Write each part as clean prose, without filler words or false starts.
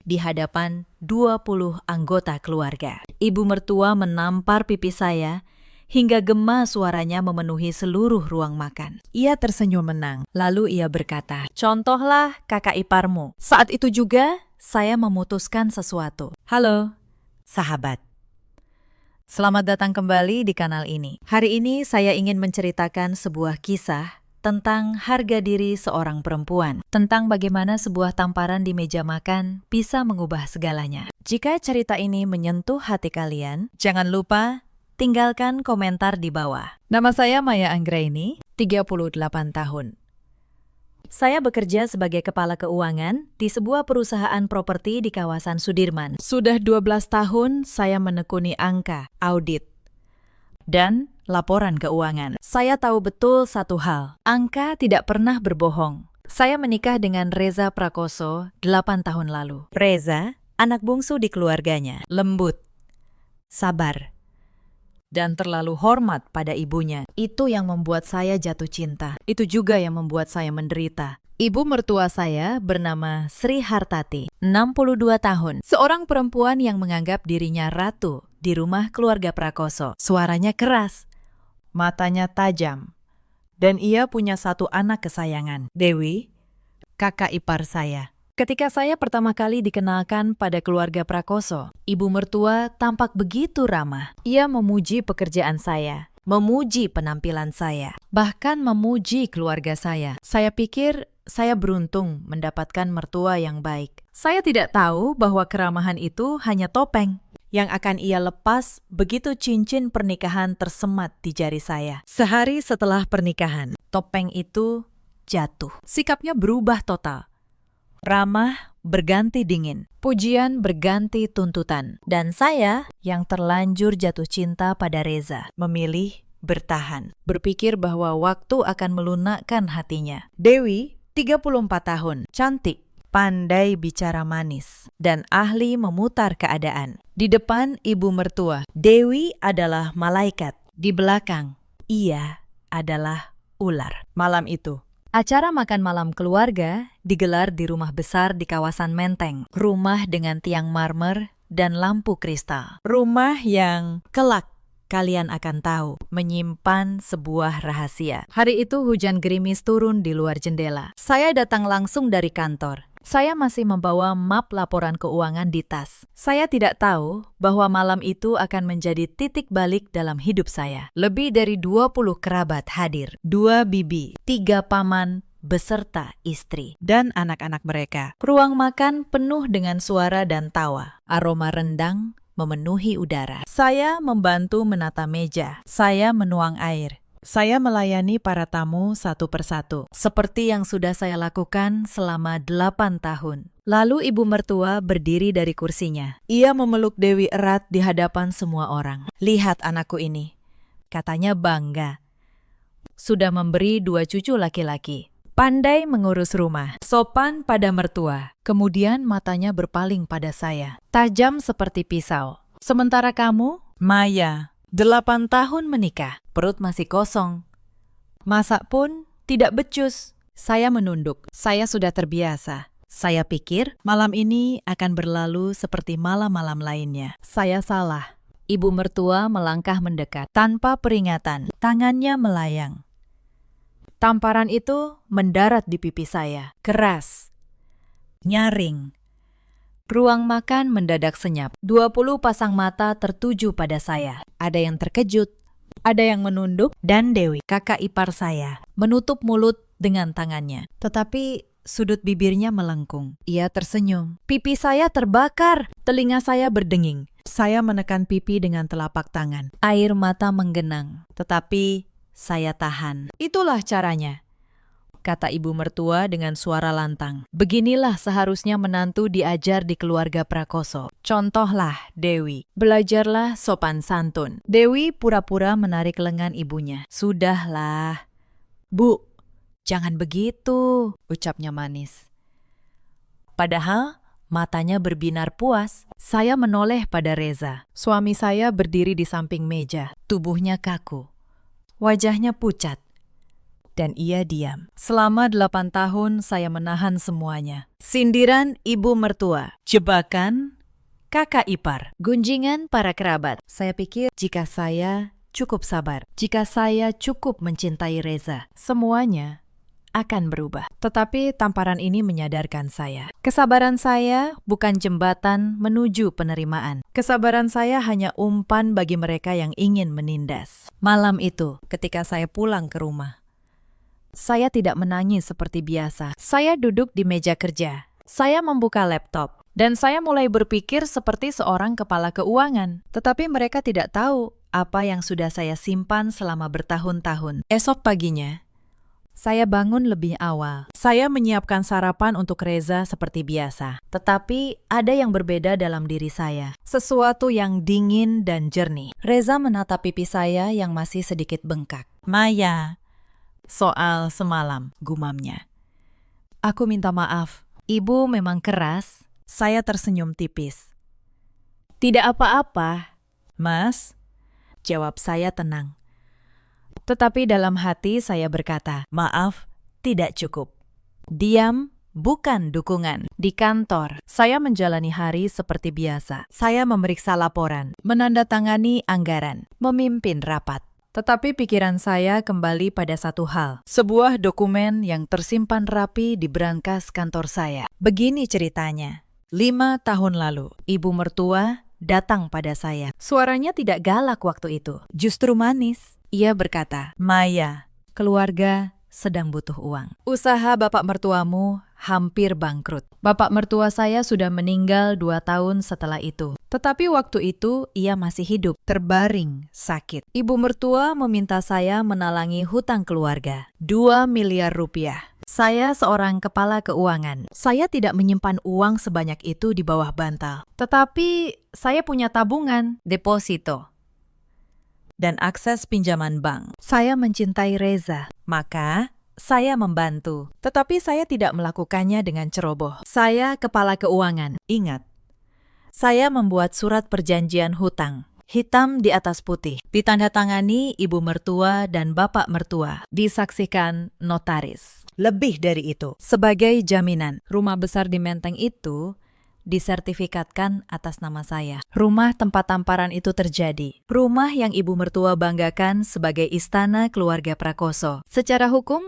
di hadapan 20 anggota keluarga. Ibu mertua menampar pipi saya hingga gema suaranya memenuhi seluruh ruang makan. Ia tersenyum menang, lalu ia berkata, "Contohlah kakak iparmu." Saat itu juga, saya memutuskan sesuatu. Halo, sahabat. Selamat datang kembali di kanal ini. Hari ini saya ingin menceritakan sebuah kisah tentang harga diri seorang perempuan, tentang bagaimana sebuah tamparan di meja makan bisa mengubah segalanya. Jika cerita ini menyentuh hati kalian, jangan lupa tinggalkan komentar di bawah. Nama saya Maya Anggraini, 38 tahun. Saya bekerja sebagai kepala keuangan di sebuah perusahaan properti di kawasan Sudirman. Sudah 12 tahun saya menekuni angka, audit, dan laporan keuangan. Saya tahu betul satu hal, angka tidak pernah berbohong. Saya menikah dengan Reza Prakoso 8 tahun lalu. Reza, anak bungsu di keluarganya, lembut, sabar, dan terlalu hormat pada ibunya. Itu yang membuat saya jatuh cinta. Itu juga yang membuat saya menderita. Ibu mertua saya bernama Sri Hartati, 62 tahun. Seorang perempuan yang menganggap dirinya ratu di rumah keluarga Prakoso. Suaranya keras, matanya tajam, dan ia punya satu anak kesayangan, Dewi, kakak ipar saya. Ketika saya pertama kali dikenalkan pada keluarga Prakoso, ibu mertua tampak begitu ramah. Ia memuji pekerjaan saya, memuji penampilan saya, bahkan memuji keluarga saya. Saya pikir saya beruntung mendapatkan mertua yang baik. Saya tidak tahu bahwa keramahan itu hanya topeng yang akan ia lepas begitu cincin pernikahan tersemat di jari saya. Sehari setelah pernikahan, topeng itu jatuh. Sikapnya berubah total. Ramah berganti dingin, pujian berganti tuntutan, dan saya yang terlanjur jatuh cinta pada Reza memilih bertahan, berpikir bahwa waktu akan melunakkan hatinya. Dewi, 34 tahun, cantik, pandai bicara manis, dan ahli memutar keadaan. Di depan ibu mertua, Dewi adalah malaikat. Di belakang, ia adalah ular. Malam itu, acara makan malam keluarga digelar di rumah besar di kawasan Menteng. Rumah dengan tiang marmer dan lampu kristal. Rumah yang kelak kalian akan tahu menyimpan sebuah rahasia. Hari itu hujan gerimis turun di luar jendela. Saya datang langsung dari kantor. Saya masih membawa map laporan keuangan di tas. Saya tidak tahu bahwa malam itu akan menjadi titik balik dalam hidup saya. Lebih dari 20 kerabat hadir. 2 bibi, 3 paman, beserta istri dan anak-anak mereka. Ruang makan penuh dengan suara dan tawa. Aroma rendang memenuhi udara. Saya membantu menata meja. Saya menuang air. Saya melayani para tamu satu persatu, seperti yang sudah saya lakukan selama 8 tahun. Lalu ibu mertua berdiri dari kursinya. Ia memeluk Dewi erat di hadapan semua orang. "Lihat anakku ini," katanya bangga. "Sudah memberi 2 cucu laki-laki. Pandai mengurus rumah, sopan pada mertua." Kemudian matanya berpaling pada saya, tajam seperti pisau. "Sementara kamu, Maya, 8 tahun menikah, perut masih kosong. Masak pun tidak becus." Saya menunduk. Saya sudah terbiasa. Saya pikir malam ini akan berlalu seperti malam-malam lainnya. Saya salah. Ibu mertua melangkah mendekat. Tanpa peringatan, tangannya melayang. Tamparan itu mendarat di pipi saya. Keras. Nyaring. Ruang makan mendadak senyap. 20 pasang mata tertuju pada saya. Ada yang terkejut, ada yang menunduk, dan Dewi, kakak ipar saya, menutup mulut dengan tangannya. Tetapi sudut bibirnya melengkung. Ia tersenyum. Pipi saya terbakar, telinga saya berdenging. Saya menekan pipi dengan telapak tangan. Air mata menggenang, tetapi saya tahan. "Itulah caranya," kata ibu mertua dengan suara lantang. "Beginilah seharusnya menantu diajar di keluarga Prakoso. Contohlah Dewi. Belajarlah sopan santun." Dewi pura-pura menarik lengan ibunya. "Sudahlah, Bu, jangan begitu," ucapnya manis. Padahal matanya berbinar puas. Saya menoleh pada Reza. Suami saya berdiri di samping meja. Tubuhnya kaku. Wajahnya pucat. dan ia diam. Selama 8 tahun saya menahan semuanya. Sindiran ibu mertua, jebakan kakak ipar, gunjingan para kerabat. Saya pikir jika saya cukup sabar, jika saya cukup mencintai Reza, semuanya akan berubah. Tetapi tamparan ini menyadarkan saya. Kesabaran saya bukan jembatan menuju penerimaan. Kesabaran saya hanya umpan bagi mereka yang ingin menindas. Malam itu, ketika saya pulang ke rumah, saya tidak menangis seperti biasa. Saya duduk di meja kerja. Saya membuka laptop. Dan saya mulai berpikir seperti seorang kepala keuangan. Tetapi mereka tidak tahu apa yang sudah saya simpan selama bertahun-tahun. Esok paginya, saya bangun lebih awal. Saya menyiapkan sarapan untuk Reza seperti biasa. Tetapi ada yang berbeda dalam diri saya. Sesuatu yang dingin dan jernih. Reza menatap pipi saya yang masih sedikit bengkak. "Maya, soal semalam," gumamnya. "Aku minta maaf. Ibu memang keras." Saya tersenyum tipis. "Tidak apa-apa, Mas," jawab saya tenang. Tetapi dalam hati saya berkata, "Maaf, tidak cukup." Diam bukan dukungan. Di kantor, saya menjalani hari seperti biasa. Saya memeriksa laporan, menandatangani anggaran, memimpin rapat. Tetapi pikiran saya kembali pada satu hal. Sebuah dokumen yang tersimpan rapi di brankas kantor saya. Begini ceritanya. 5 tahun lalu, ibu mertua datang pada saya. Suaranya tidak galak waktu itu, justru manis. Ia berkata, "Maya, keluarga sedang butuh uang. Usaha bapak mertuamu hampir bangkrut. Bapak mertua saya sudah meninggal 2 tahun setelah itu. Tetapi waktu itu ia masih hidup, terbaring sakit. Ibu mertua meminta saya menalangi hutang keluarga, 2 miliar rupiah. Saya seorang kepala keuangan. Saya tidak menyimpan uang sebanyak itu di bawah bantal. Tetapi saya punya tabungan, deposito, dan akses pinjaman bank. Saya mencintai Reza, maka saya membantu. Tetapi saya tidak melakukannya dengan ceroboh. Saya kepala keuangan. Ingat, saya membuat surat perjanjian hutang. Hitam di atas putih. Ditandatangani ibu mertua dan bapak mertua. Disaksikan notaris. Lebih dari itu, sebagai jaminan, rumah besar di Menteng itu disertifikatkan atas nama saya. Rumah tempat tamparan itu terjadi. Rumah yang ibu mertua banggakan sebagai istana keluarga Prakoso. Secara hukum,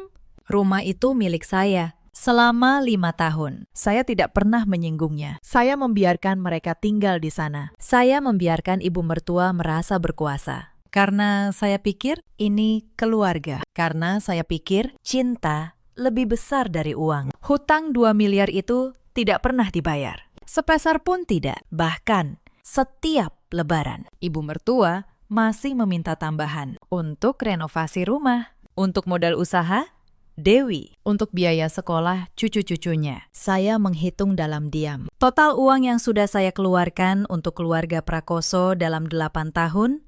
rumah itu milik saya. Selama 5 tahun, saya tidak pernah menyinggungnya. Saya membiarkan mereka tinggal di sana. Saya membiarkan ibu mertua merasa berkuasa. Karena saya pikir ini keluarga. Karena saya pikir cinta lebih besar dari uang. Hutang 2 miliar itu tidak pernah dibayar. Sepeser pun tidak. Bahkan setiap lebaran, ibu mertua masih meminta tambahan untuk renovasi rumah, untuk modal usaha Dewi, untuk biaya sekolah cucu-cucunya. Saya menghitung dalam diam. Total uang yang sudah saya keluarkan untuk keluarga Prakoso dalam 8 tahun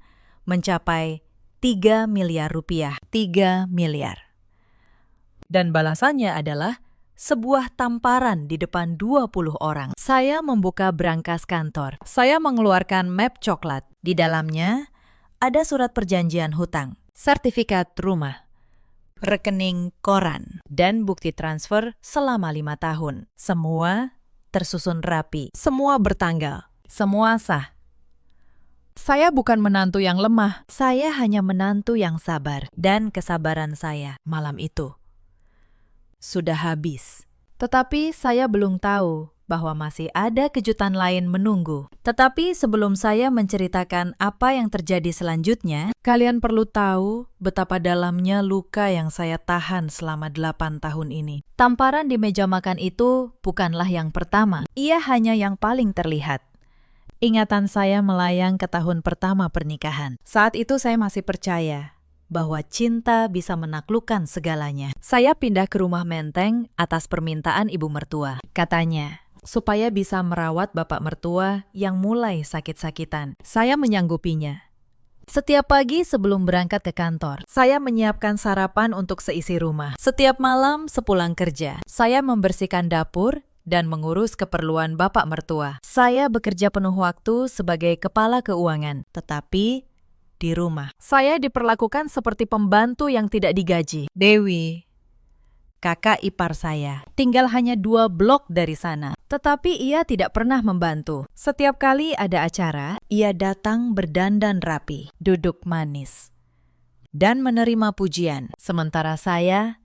mencapai 3 miliar rupiah. 3 miliar. Dan balasannya adalah sebuah tamparan di depan 20 orang. Saya membuka brankas kantor. Saya mengeluarkan map coklat. Di dalamnya ada surat perjanjian hutang, sertifikat rumah, rekening koran, dan bukti transfer selama 5 tahun. Semua tersusun rapi, semua bertanggal, semua sah. Saya bukan menantu yang lemah, saya hanya menantu yang sabar. Dan kesabaran saya malam itu sudah habis. Tetapi saya belum tahu bahwa masih ada kejutan lain menunggu. Tetapi sebelum saya menceritakan apa yang terjadi selanjutnya, kalian perlu tahu betapa dalamnya luka yang saya tahan selama 8 tahun ini. Tamparan di meja makan itu bukanlah yang pertama. Ia hanya yang paling terlihat. Ingatan saya melayang ke tahun pertama pernikahan. Saat itu saya masih percaya bahwa cinta bisa menaklukkan segalanya. Saya pindah ke rumah Menteng atas permintaan ibu mertua. Katanya, supaya bisa merawat bapak mertua yang mulai sakit-sakitan. Saya menyanggupinya. Setiap pagi sebelum berangkat ke kantor, saya menyiapkan sarapan untuk seisi rumah. Setiap malam sepulang kerja, saya membersihkan dapur dan mengurus keperluan bapak mertua. Saya bekerja penuh waktu sebagai kepala keuangan, tetapi di rumah. Saya diperlakukan seperti pembantu yang tidak digaji. Dewi, kakak ipar saya, tinggal hanya 2 blok dari sana. Tetapi ia tidak pernah membantu. Setiap kali ada acara, ia datang berdandan rapi, duduk manis, dan menerima pujian. Sementara saya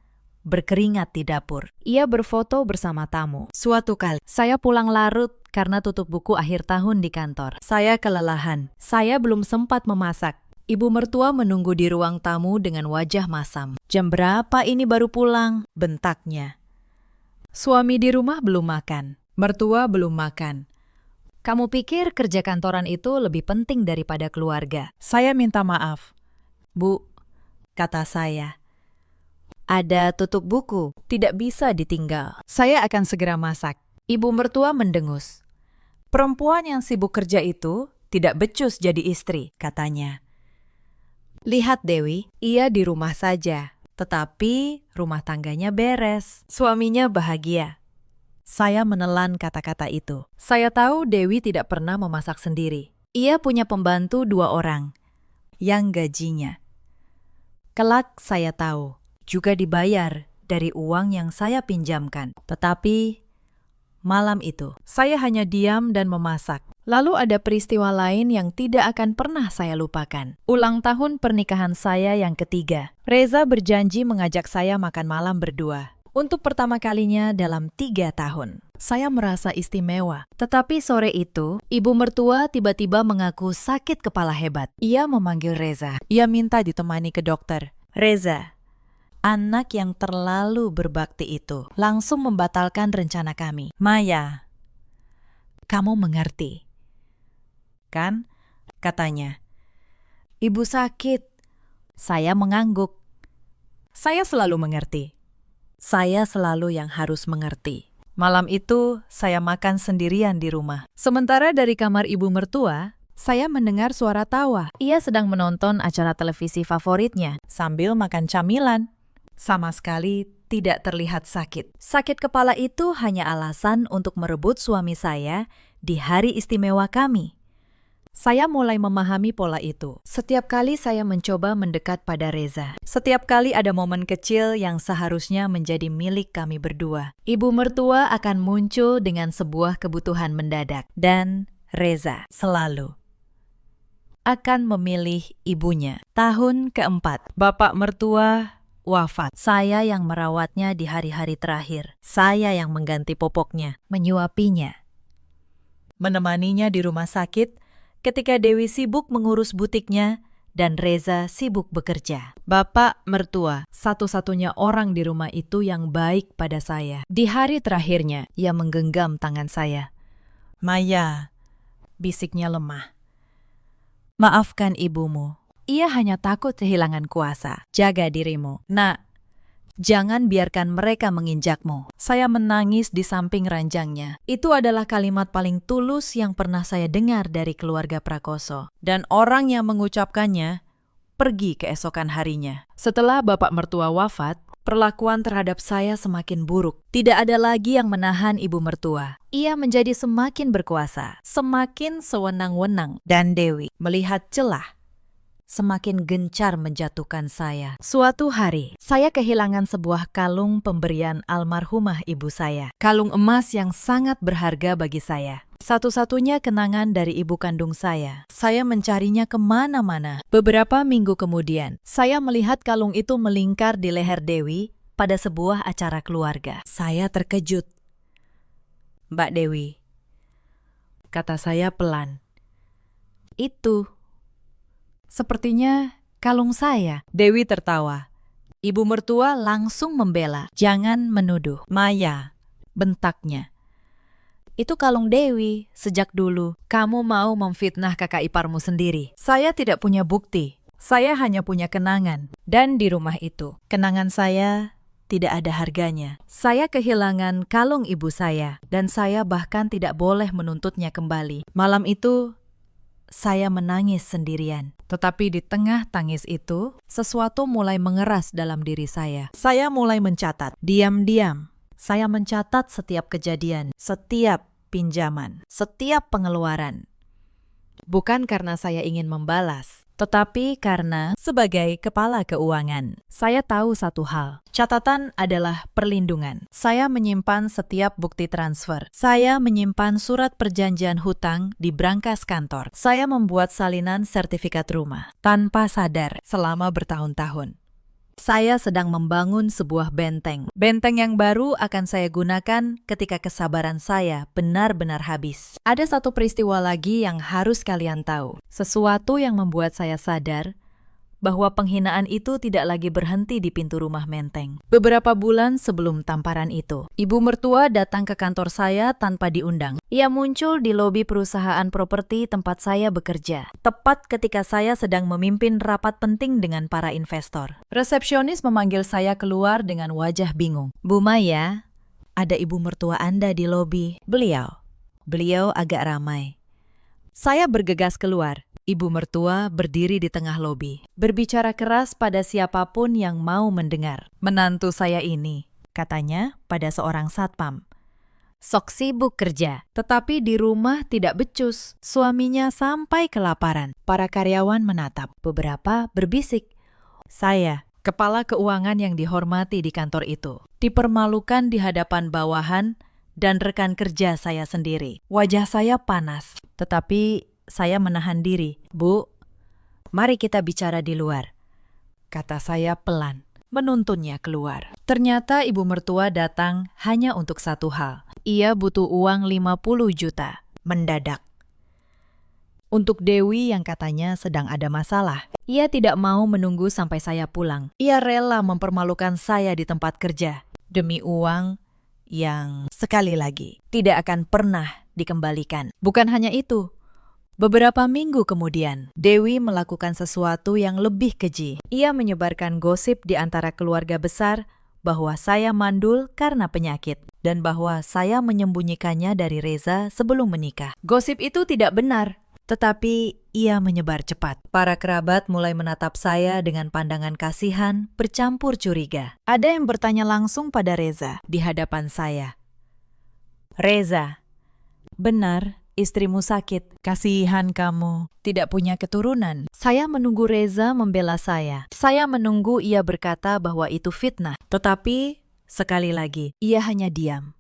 berkeringat di dapur. Ia berfoto bersama tamu. Suatu kali, saya pulang larut karena tutup buku akhir tahun di kantor. Saya kelelahan. Saya belum sempat memasak. Ibu mertua menunggu di ruang tamu dengan wajah masam. "Jam berapa ini baru pulang?" bentaknya. Suami di rumah belum makan. Mertua belum makan. "Kamu pikir kerja kantoran itu lebih penting daripada keluarga?" Saya minta maaf. "Bu," kata saya, "ada tutup buku, tidak bisa ditinggal. Saya akan segera masak." Ibu mertua mendengus. "Perempuan yang sibuk kerja itu tidak becus jadi istri," katanya. "Lihat Dewi, ia di rumah saja, tetapi rumah tangganya beres. Suaminya bahagia." Saya menelan kata-kata itu. Saya tahu Dewi tidak pernah memasak sendiri. Ia punya pembantu 2 orang, yang gajinya, kelak saya tahu, juga dibayar dari uang yang saya pinjamkan. Tetapi malam itu, saya hanya diam dan memasak. Lalu ada peristiwa lain yang tidak akan pernah saya lupakan. Ulang tahun pernikahan saya yang ketiga. Reza berjanji mengajak saya makan malam berdua. Untuk pertama kalinya dalam 3 tahun. Saya merasa istimewa. Tetapi sore itu, ibu mertua tiba-tiba mengaku sakit kepala hebat. Ia memanggil Reza. Ia minta ditemani ke dokter. Reza, anak yang terlalu berbakti itu langsung membatalkan rencana kami. "Maya, kamu mengerti, kan?" katanya. "Ibu sakit." Saya mengangguk. Saya selalu mengerti. Saya selalu yang harus mengerti. Malam itu, saya makan sendirian di rumah. Sementara dari kamar ibu mertua, saya mendengar suara tawa. Ia sedang menonton acara televisi favoritnya sambil makan camilan. Sama sekali tidak terlihat sakit. Sakit kepala itu hanya alasan untuk merebut suami saya di hari istimewa kami. Saya mulai memahami pola itu. Setiap kali saya mencoba mendekat pada Reza, setiap kali ada momen kecil yang seharusnya menjadi milik kami berdua, ibu mertua akan muncul dengan sebuah kebutuhan mendadak. Dan Reza selalu akan memilih ibunya. Tahun keempat, bapak mertua wafat. Saya yang merawatnya di hari-hari terakhir. Saya yang mengganti popoknya, menyuapinya, menemaninya di rumah sakit ketika Dewi sibuk mengurus butiknya dan Reza sibuk bekerja. Bapak mertua, satu-satunya orang di rumah itu yang baik pada saya. Di hari terakhirnya, ia menggenggam tangan saya. "Maya," bisiknya lemah, "maafkan ibumu. Ia hanya takut kehilangan kuasa. Jaga dirimu. Nak, jangan biarkan mereka menginjakmu." Saya menangis di samping ranjangnya. Itu adalah kalimat paling tulus yang pernah saya dengar dari keluarga Prakoso. Dan orang yang mengucapkannya pergi keesokan harinya. Setelah bapak mertua wafat, perlakuan terhadap saya semakin buruk. Tidak ada lagi yang menahan ibu mertua. Ia menjadi semakin berkuasa, semakin sewenang-wenang. Dan Dewi melihat celah, semakin gencar menjatuhkan saya. Suatu hari, saya kehilangan sebuah kalung pemberian almarhumah ibu saya. Kalung emas yang sangat berharga bagi saya. Satu-satunya kenangan dari ibu kandung saya. Saya mencarinya kemana-mana. Beberapa minggu kemudian, saya melihat kalung itu melingkar di leher Dewi pada sebuah acara keluarga. Saya terkejut. "Mbak Dewi," kata saya pelan. "Itu sepertinya kalung saya." Dewi tertawa. Ibu mertua langsung membela. "Jangan menuduh, Maya," bentaknya. "Itu kalung Dewi sejak dulu. Kamu mau memfitnah kakak iparmu sendiri." Saya tidak punya bukti. Saya hanya punya kenangan. Dan di rumah itu, kenangan saya tidak ada harganya. Saya kehilangan kalung ibu saya, dan saya bahkan tidak boleh menuntutnya kembali. Malam itu, saya menangis sendirian. Tetapi di tengah tangis itu, sesuatu mulai mengeras dalam diri saya. Saya mulai mencatat. Diam-diam, saya mencatat setiap kejadian, setiap pinjaman, setiap pengeluaran. bukan karena saya ingin membalas, tetapi karena sebagai kepala keuangan, saya tahu satu hal. Catatan adalah perlindungan. Saya menyimpan setiap bukti transfer. Saya menyimpan surat perjanjian hutang di brankas kantor. Saya membuat salinan sertifikat rumah tanpa sadar selama bertahun-tahun. Saya sedang membangun sebuah benteng. Benteng yang baru akan saya gunakan ketika kesabaran saya benar-benar habis. Ada satu peristiwa lagi yang harus kalian tahu. Sesuatu yang membuat saya sadar bahwa penghinaan itu tidak lagi berhenti di pintu rumah Menteng. Beberapa bulan sebelum tamparan itu, ibu mertua datang ke kantor saya tanpa diundang. Ia muncul di lobi perusahaan properti tempat saya bekerja, tepat ketika saya sedang memimpin rapat penting dengan para investor. Resepsionis memanggil saya keluar dengan wajah bingung. "Bu Maya, ada ibu mertua Anda di lobi." Beliau agak ramai. Saya bergegas keluar. Ibu mertua berdiri di tengah lobi, berbicara keras pada siapapun yang mau mendengar. "Menantu saya ini," katanya pada seorang satpam, "sok sibuk kerja, tetapi di rumah tidak becus. Suaminya sampai kelaparan." Para karyawan menatap, beberapa berbisik. Saya, kepala keuangan yang dihormati di kantor itu, dipermalukan di hadapan bawahan dan rekan kerja saya sendiri. Wajah saya panas, tetapi saya menahan diri. "Bu, mari kita bicara di luar," kata saya pelan, menuntunnya keluar. Ternyata ibu mertua datang hanya untuk satu hal. Ia butuh uang 50 juta, mendadak. Untuk Dewi yang katanya sedang ada masalah. Ia tidak mau menunggu sampai saya pulang. Ia rela mempermalukan saya di tempat kerja demi uang yang sekali lagi tidak akan pernah dikembalikan. Bukan hanya itu. Beberapa minggu kemudian, Dewi melakukan sesuatu yang lebih keji. Ia menyebarkan gosip di antara keluarga besar bahwa saya mandul karena penyakit dan bahwa saya menyembunyikannya dari Reza sebelum menikah. Gosip itu tidak benar, tetapi ia menyebar cepat. Para kerabat mulai menatap saya dengan pandangan kasihan bercampur curiga. Ada yang bertanya langsung pada Reza di hadapan saya. "Reza, benar istrimu sakit, kasihan kamu, tidak punya keturunan." Saya menunggu Reza membela saya. Saya menunggu ia berkata bahwa itu fitnah. Tetapi, sekali lagi, ia hanya diam.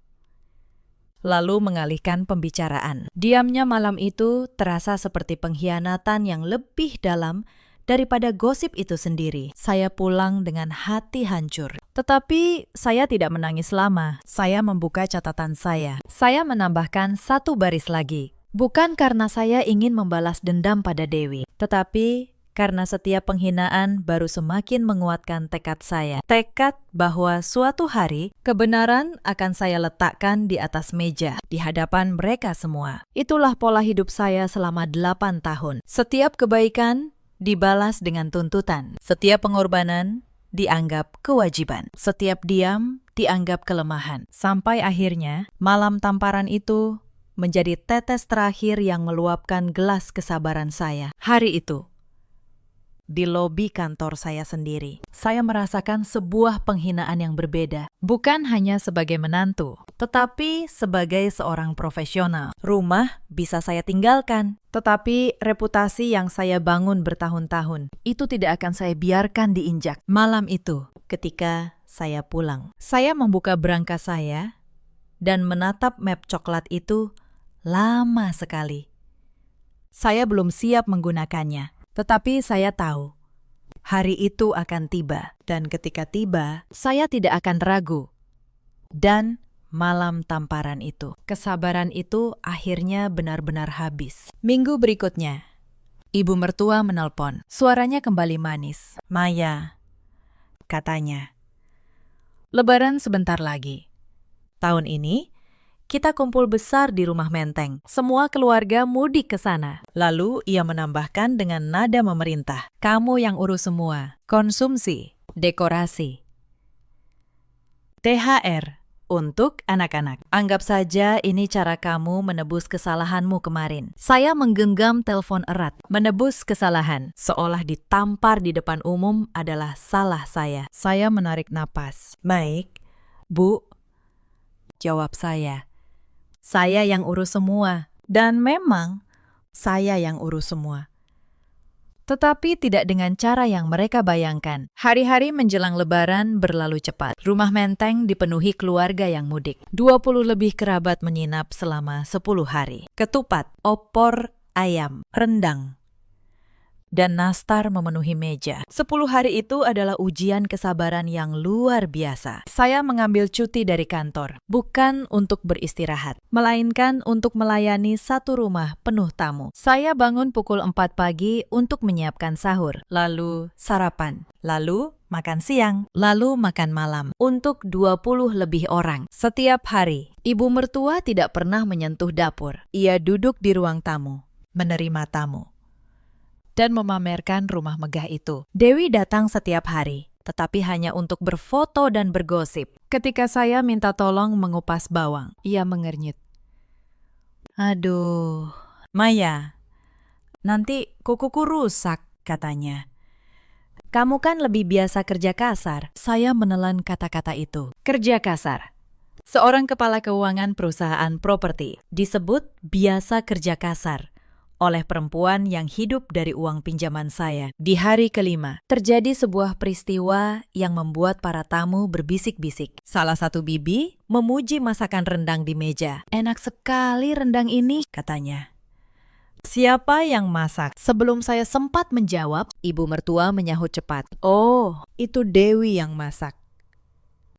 Lalu mengalihkan pembicaraan. Diamnya malam itu terasa seperti pengkhianatan yang lebih dalam daripada gosip itu sendiri. Saya pulang dengan hati hancur. Tetapi saya tidak menangis lama. Saya membuka catatan saya. Saya menambahkan satu baris lagi. Bukan karena saya ingin membalas dendam pada Dewi, tetapi karena setiap penghinaan baru semakin menguatkan tekad saya. Tekad bahwa suatu hari kebenaran akan saya letakkan di atas meja, di hadapan mereka semua. Itulah pola hidup saya selama 8 tahun. Setiap kebaikan dibalas dengan tuntutan. Setiap pengorbanan dianggap kewajiban. Setiap diam dianggap kelemahan. Sampai akhirnya, malam tamparan itu menjadi tetes terakhir yang meluapkan gelas kesabaran saya. Hari itu, di lobi kantor saya sendiri, saya merasakan sebuah penghinaan yang berbeda. Bukan hanya sebagai menantu, tetapi sebagai seorang profesional. Rumah bisa saya tinggalkan, tetapi reputasi yang saya bangun bertahun-tahun, itu tidak akan saya biarkan diinjak. Malam itu, ketika saya pulang, saya membuka brankas saya dan menatap map coklat itu lama sekali. Saya belum siap menggunakannya. Tetapi saya tahu, hari itu akan tiba. Dan ketika tiba, saya tidak akan ragu. Dan malam tamparan itu, kesabaran itu akhirnya benar-benar habis. Minggu berikutnya, ibu mertua menelpon. Suaranya kembali manis. "Maya," katanya, "Lebaran sebentar lagi. Tahun ini, kita kumpul besar di rumah Menteng. Semua keluarga mudik ke sana." Lalu ia menambahkan dengan nada memerintah, "Kamu yang urus semua. Konsumsi, dekorasi, THR untuk anak-anak. Anggap saja ini cara kamu menebus kesalahanmu kemarin." Saya menggenggam telepon erat. Menebus kesalahan, seolah ditampar di depan umum adalah salah saya. Saya menarik napas. "Baik, Bu," jawab saya. "Saya yang urus semua." Dan memang, Saya yang urus semua. Tetapi tidak dengan cara yang mereka bayangkan. Hari-hari menjelang Lebaran berlalu cepat. Rumah Menteng dipenuhi keluarga yang mudik. 20 lebih kerabat menginap selama 10 hari. Ketupat, opor, ayam, rendang, dan nastar memenuhi meja. 10 hari itu adalah ujian kesabaran yang luar biasa. Saya mengambil cuti dari kantor, bukan untuk beristirahat, melainkan untuk melayani satu rumah penuh tamu. Saya bangun pukul 4 pagi untuk menyiapkan sahur, lalu sarapan, lalu makan siang, lalu makan malam untuk 20 lebih orang. Setiap hari, ibu mertua tidak pernah menyentuh dapur. Ia duduk di ruang tamu, menerima tamu, dan memamerkan rumah megah itu. Dewi datang setiap hari, tetapi hanya untuk berfoto dan bergosip. Ketika saya minta tolong mengupas bawang, ia mengernyit. "Aduh, Maya, nanti kukuku rusak," katanya. "Kamu kan lebih biasa kerja kasar." Saya menelan kata-kata itu. Kerja kasar. Seorang kepala keuangan perusahaan properti disebut biasa kerja kasar oleh perempuan yang hidup dari uang pinjaman saya. Di hari kelima, terjadi sebuah peristiwa yang membuat para tamu berbisik-bisik. Salah satu bibi memuji masakan rendang di meja. "Enak sekali rendang ini," katanya. "Siapa yang masak?" Sebelum saya sempat menjawab, ibu mertua menyahut cepat. "Oh, itu Dewi yang masak,"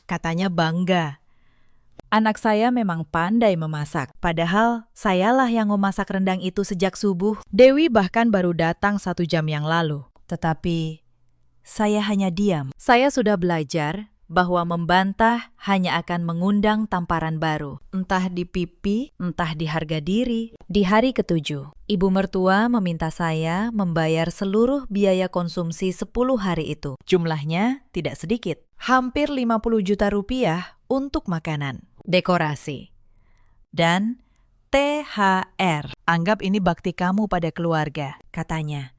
katanya bangga. Anak saya memang pandai memasak, padahal sayalah yang memasak rendang itu sejak subuh. Dewi bahkan baru datang 1 jam yang lalu. Tetapi saya hanya diam. Saya sudah belajar bahwa membantah hanya akan mengundang tamparan baru. Entah di pipi, entah di harga diri. Di hari ke-7, ibu mertua meminta saya membayar seluruh biaya konsumsi 10 hari itu. Jumlahnya tidak sedikit. Hampir 50 juta rupiah untuk makanan, dekorasi, dan THR. "Anggap ini bakti kamu pada keluarga," katanya.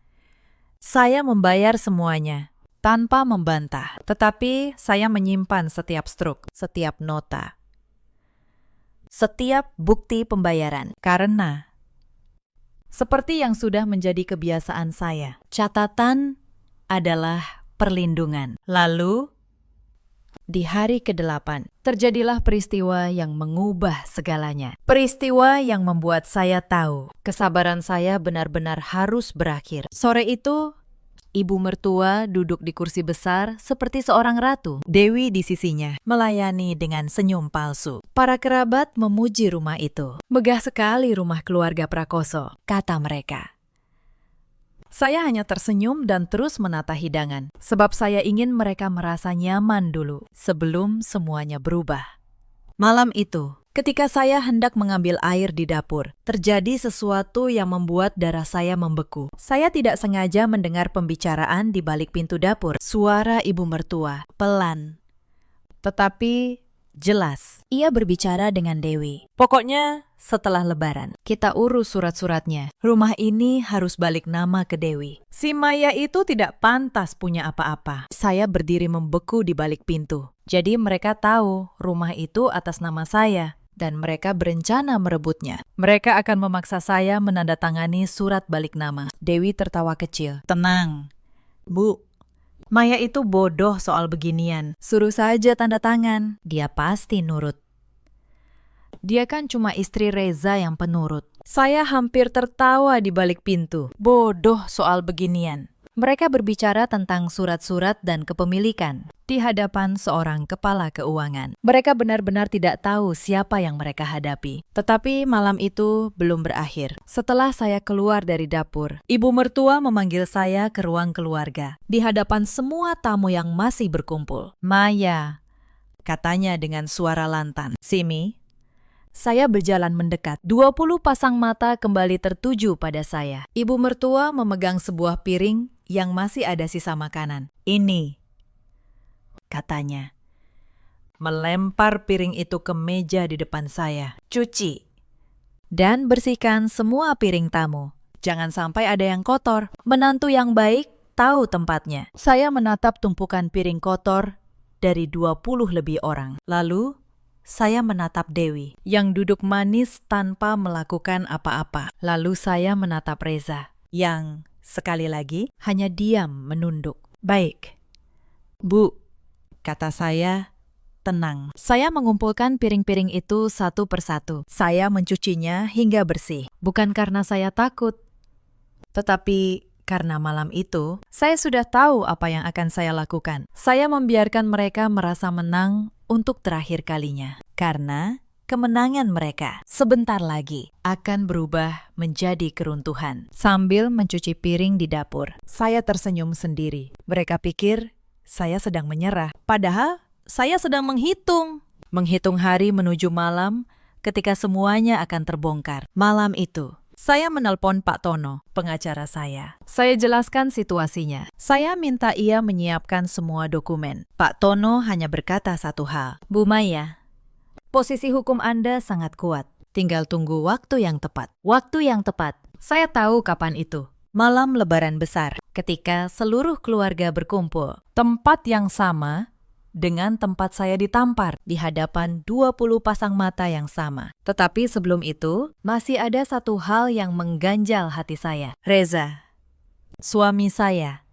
Saya membayar semuanya, tanpa membantah. Tetapi saya menyimpan setiap struk, setiap nota, setiap bukti pembayaran. Karena, seperti yang sudah menjadi kebiasaan saya, catatan adalah perlindungan. Lalu, di hari ke-8, terjadilah peristiwa yang mengubah segalanya. Peristiwa yang membuat saya tahu kesabaran saya benar-benar harus berakhir. Sore itu, ibu mertua duduk di kursi besar seperti seorang ratu. Dewi di sisinya, melayani dengan senyum palsu. Para kerabat memuji rumah itu. "Megah sekali rumah keluarga Prakoso," kata mereka. Saya hanya tersenyum dan terus menata hidangan, sebab saya ingin mereka merasa nyaman dulu, sebelum semuanya berubah. Malam itu, ketika saya hendak mengambil air di dapur, terjadi sesuatu yang membuat darah saya membeku. Saya tidak sengaja mendengar pembicaraan di balik pintu dapur. Suara ibu mertua, pelan, tetapi jelas. Ia berbicara dengan Dewi. "Pokoknya setelah Lebaran, kita urus surat-suratnya. Rumah ini harus balik nama ke Dewi. Si Maya itu tidak pantas punya apa-apa." Saya berdiri membeku di balik pintu. Jadi mereka tahu rumah itu atas nama saya, dan mereka berencana merebutnya. Mereka akan memaksa saya menandatangani surat balik nama. Dewi tertawa kecil. "Tenang, Bu. Maya itu bodoh soal beginian. Suruh saja tanda tangan. Dia pasti nurut. Dia kan cuma istri Reza yang penurut." Saya hampir tertawa di balik pintu. Bodoh soal beginian. Mereka berbicara tentang surat-surat dan kepemilikan di hadapan seorang kepala keuangan. Mereka benar-benar tidak tahu siapa yang mereka hadapi. Tetapi malam itu belum berakhir. Setelah saya keluar dari dapur, ibu mertua memanggil saya ke ruang keluarga di hadapan semua tamu yang masih berkumpul. "Maya," katanya dengan suara lantang. "Simi." Saya berjalan mendekat. 20 pasang mata kembali tertuju pada saya. Ibu mertua memegang sebuah piring yang masih ada sisa makanan. "Ini," katanya. Melempar piring itu ke meja di depan saya. "Cuci dan bersihkan semua piring tamu. Jangan sampai ada yang kotor. Menantu yang baik tahu tempatnya." Saya menatap tumpukan piring kotor dari 20 lebih orang. Lalu, saya menatap Dewi yang duduk manis tanpa melakukan apa-apa. Lalu saya menatap Reza yang sekali lagi hanya diam menunduk. "Baik, Bu," kata saya tenang. Saya mengumpulkan piring-piring itu satu persatu. Saya mencucinya hingga bersih. Bukan karena saya takut, tetapi karena malam itu, saya sudah tahu apa yang akan saya lakukan. Saya membiarkan mereka merasa menang untuk terakhir kalinya. Karena kemenangan mereka sebentar lagi akan berubah menjadi keruntuhan. Sambil mencuci piring di dapur, saya tersenyum sendiri. Mereka pikir saya sedang menyerah. Padahal saya sedang menghitung. Menghitung hari menuju malam ketika semuanya akan terbongkar. Malam itu, saya menelpon Pak Tono, pengacara saya. Saya jelaskan situasinya. Saya minta ia menyiapkan semua dokumen. Pak Tono hanya berkata satu hal. "Bu Maya, posisi hukum Anda sangat kuat. Tinggal tunggu waktu yang tepat." Waktu yang tepat. Saya tahu kapan itu. Malam Lebaran besar, ketika seluruh keluarga berkumpul. Tempat yang sama dengan tempat saya ditampar di hadapan 20 pasang mata yang sama. Tetapi sebelum itu, masih ada satu hal yang mengganjal hati saya. Reza, suami saya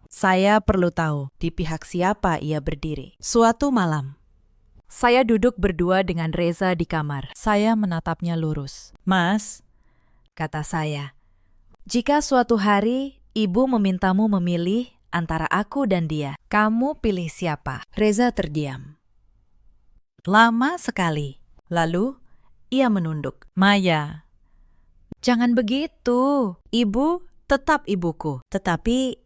perlu tahu di pihak siapa ia berdiri. Suatu malam, saya duduk berdua dengan Reza di kamar. Saya menatapnya lurus. "Mas," kata saya, "jika suatu hari ibu memintamu memilih antara aku dan dia, kamu pilih siapa?" Reza terdiam. Lama sekali. Lalu, ia menunduk. "Maya, jangan begitu. Ibu tetap ibuku. Tetapi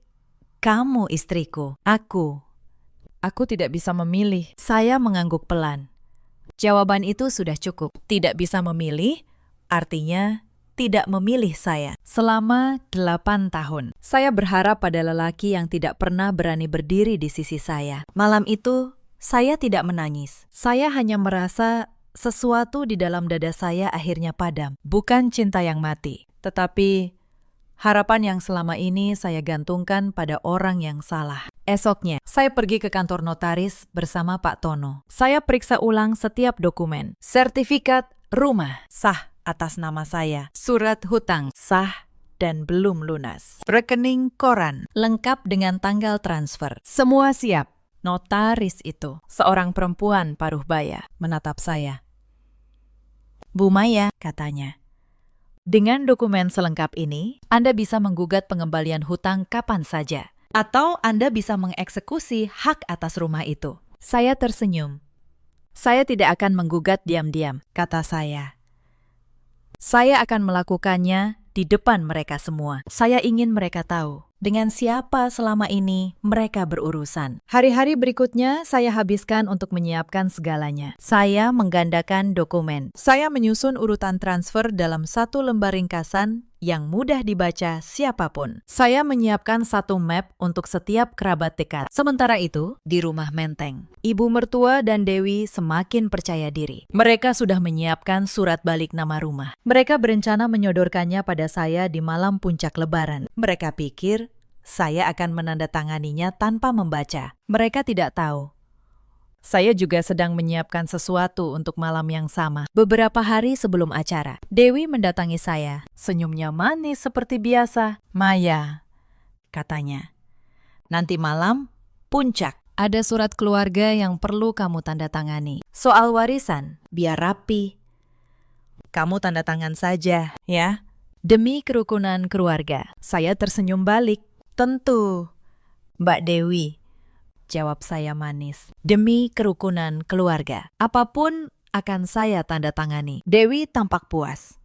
kamu istriku. Aku tidak bisa memilih." Saya mengangguk pelan. Jawaban itu sudah cukup. Tidak bisa memilih, artinya tidak memilih saya. Selama 8 tahun, saya berharap pada lelaki yang tidak pernah berani berdiri di sisi saya. Malam itu, saya tidak menangis. Saya hanya merasa sesuatu di dalam dada saya akhirnya padam. Bukan cinta yang mati, tetapi harapan yang selama ini saya gantungkan pada orang yang salah. Esoknya, saya pergi ke kantor notaris bersama Pak Tono. Saya periksa ulang setiap dokumen. Sertifikat rumah sah atas nama saya, surat hutang sah dan belum lunas, rekening koran lengkap dengan tanggal transfer, semua siap. Notaris itu, seorang perempuan paruh baya, menatap saya. "Bu Maya," katanya, "dengan dokumen selengkap ini, Anda bisa menggugat pengembalian hutang kapan saja, atau Anda bisa mengeksekusi hak atas rumah itu." Saya tersenyum. "Saya tidak akan menggugat diam-diam," kata saya. "Saya akan melakukannya di depan mereka semua. Saya ingin mereka tahu dengan siapa selama ini mereka berurusan." Hari-hari berikutnya saya habiskan untuk menyiapkan segalanya. Saya menggandakan dokumen. Saya menyusun urutan transfer dalam satu lembar ringkasan yang mudah dibaca siapapun. Saya menyiapkan satu map untuk setiap kerabat dekat. Sementara itu, di rumah Menteng, ibu mertua dan Dewi semakin percaya diri. Mereka sudah menyiapkan surat balik nama rumah. Mereka berencana menyodorkannya pada saya di malam puncak Lebaran. Mereka pikir saya akan menandatanganinya tanpa membaca. Mereka tidak tahu saya juga sedang menyiapkan sesuatu untuk malam yang sama. Beberapa hari sebelum acara, Dewi mendatangi saya. Senyumnya manis seperti biasa. "Maya," katanya, "nanti malam, puncak. Ada surat keluarga yang perlu kamu tanda tangani. Soal warisan, biar rapi. Kamu tanda tangan saja, ya. Demi kerukunan keluarga." Saya tersenyum balik. "Tentu, Mbak Dewi," jawab saya manis. "Demi kerukunan keluarga, apapun akan saya tanda tangani." Dewi tampak puas.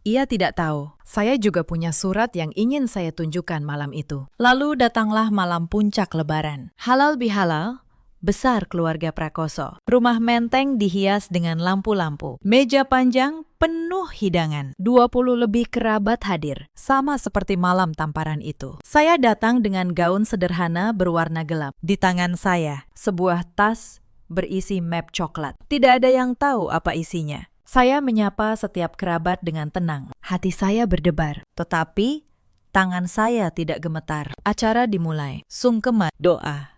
Ia tidak tahu, saya juga punya surat yang ingin saya tunjukkan malam itu. Lalu datanglah malam puncak Lebaran. Halal bihalal, besar keluarga Prakoso. Rumah Menteng dihias dengan lampu-lampu. Meja panjang penuh hidangan. 20 lebih kerabat hadir, sama seperti malam tamparan itu. Saya datang dengan gaun sederhana berwarna gelap. Di tangan saya, sebuah tas berisi map coklat. Tidak ada yang tahu apa isinya. Saya menyapa setiap kerabat dengan tenang. Hati saya berdebar, tetapi tangan saya tidak gemetar. Acara dimulai. Sungkeman, doa,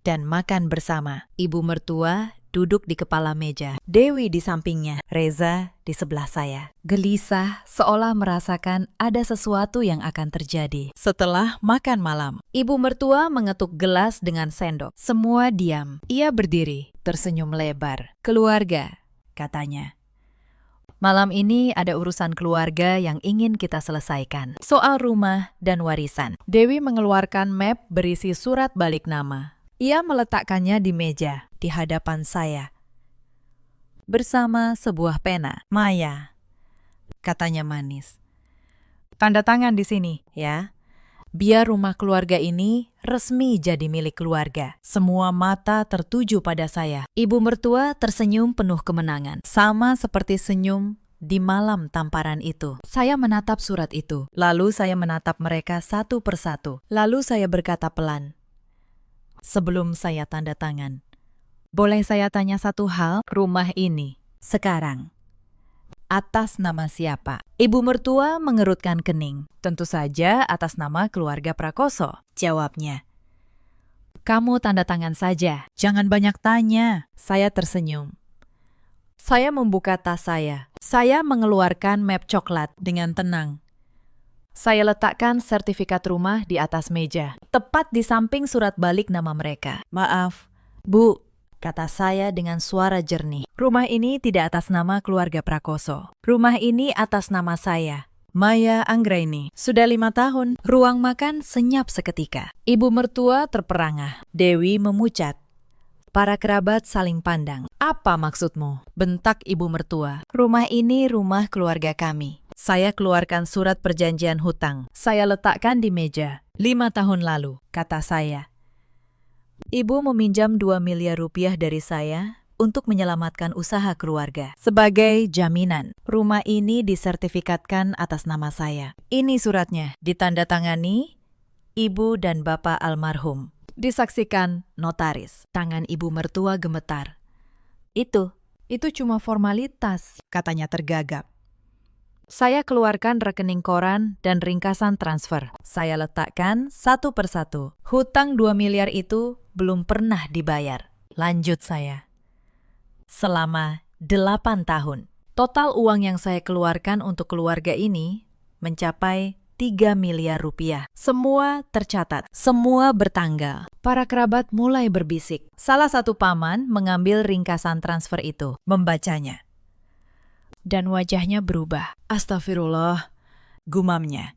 dan makan bersama. Ibu mertua duduk di kepala meja. Dewi di sampingnya, Reza di sebelah saya. Gelisah, seolah merasakan ada sesuatu yang akan terjadi. Setelah makan malam, ibu mertua mengetuk gelas dengan sendok. Semua diam. Ia berdiri, tersenyum lebar. "Keluarga," katanya. "Malam ini ada urusan keluarga yang ingin kita selesaikan. Soal rumah dan warisan." Dewi mengeluarkan map berisi surat balik nama. Ia meletakkannya di meja, di hadapan saya. Bersama sebuah pena. "Maya," katanya manis. "Tanda tangan di sini, ya. Biar rumah keluarga ini resmi jadi milik keluarga." Semua mata tertuju pada saya. Ibu mertua tersenyum penuh kemenangan. Sama seperti senyum di malam tamparan itu. Saya menatap surat itu. Lalu saya menatap mereka satu persatu. Lalu saya berkata pelan, sebelum saya tanda tangan, "Boleh saya tanya satu hal? Rumah ini, sekarang, atas nama siapa?" Ibu mertua mengerutkan kening. "Tentu saja atas nama keluarga Prakoso," jawabnya. "Kamu tanda tangan saja, jangan banyak tanya." Saya tersenyum. Saya membuka tas saya. Saya mengeluarkan map coklat dengan tenang. Saya letakkan sertifikat rumah di atas meja, tepat di samping surat balik nama mereka. "Maaf, Bu," kata saya dengan suara jernih. "Rumah ini tidak atas nama keluarga Prakoso. Rumah ini atas nama saya, Maya Anggraini. Sudah 5 tahun." Ruang makan senyap seketika. Ibu mertua terperangah. Dewi memucat. Para kerabat saling pandang. "Apa maksudmu?" bentak ibu mertua. "Rumah ini rumah keluarga kami." Saya keluarkan surat perjanjian hutang. Saya letakkan di meja. 5 tahun lalu, kata saya. Ibu meminjam 2 miliar rupiah dari saya untuk menyelamatkan usaha keluarga. Sebagai jaminan, rumah ini disertifikatkan atas nama saya. Ini suratnya, ditandatangani Ibu dan Bapak almarhum. Disaksikan notaris. Tangan ibu mertua gemetar. Itu cuma formalitas, katanya tergagap. Saya keluarkan rekening koran dan ringkasan transfer. Saya letakkan satu persatu. Hutang 2 miliar itu belum pernah dibayar. Lanjut saya. Selama 8 tahun. Total uang yang saya keluarkan untuk keluarga ini mencapai 3 miliar rupiah. Semua tercatat, semua bertanggal. Para kerabat mulai berbisik. Salah satu paman mengambil ringkasan transfer itu, membacanya. Dan wajahnya berubah. "Astagfirullah," gumamnya.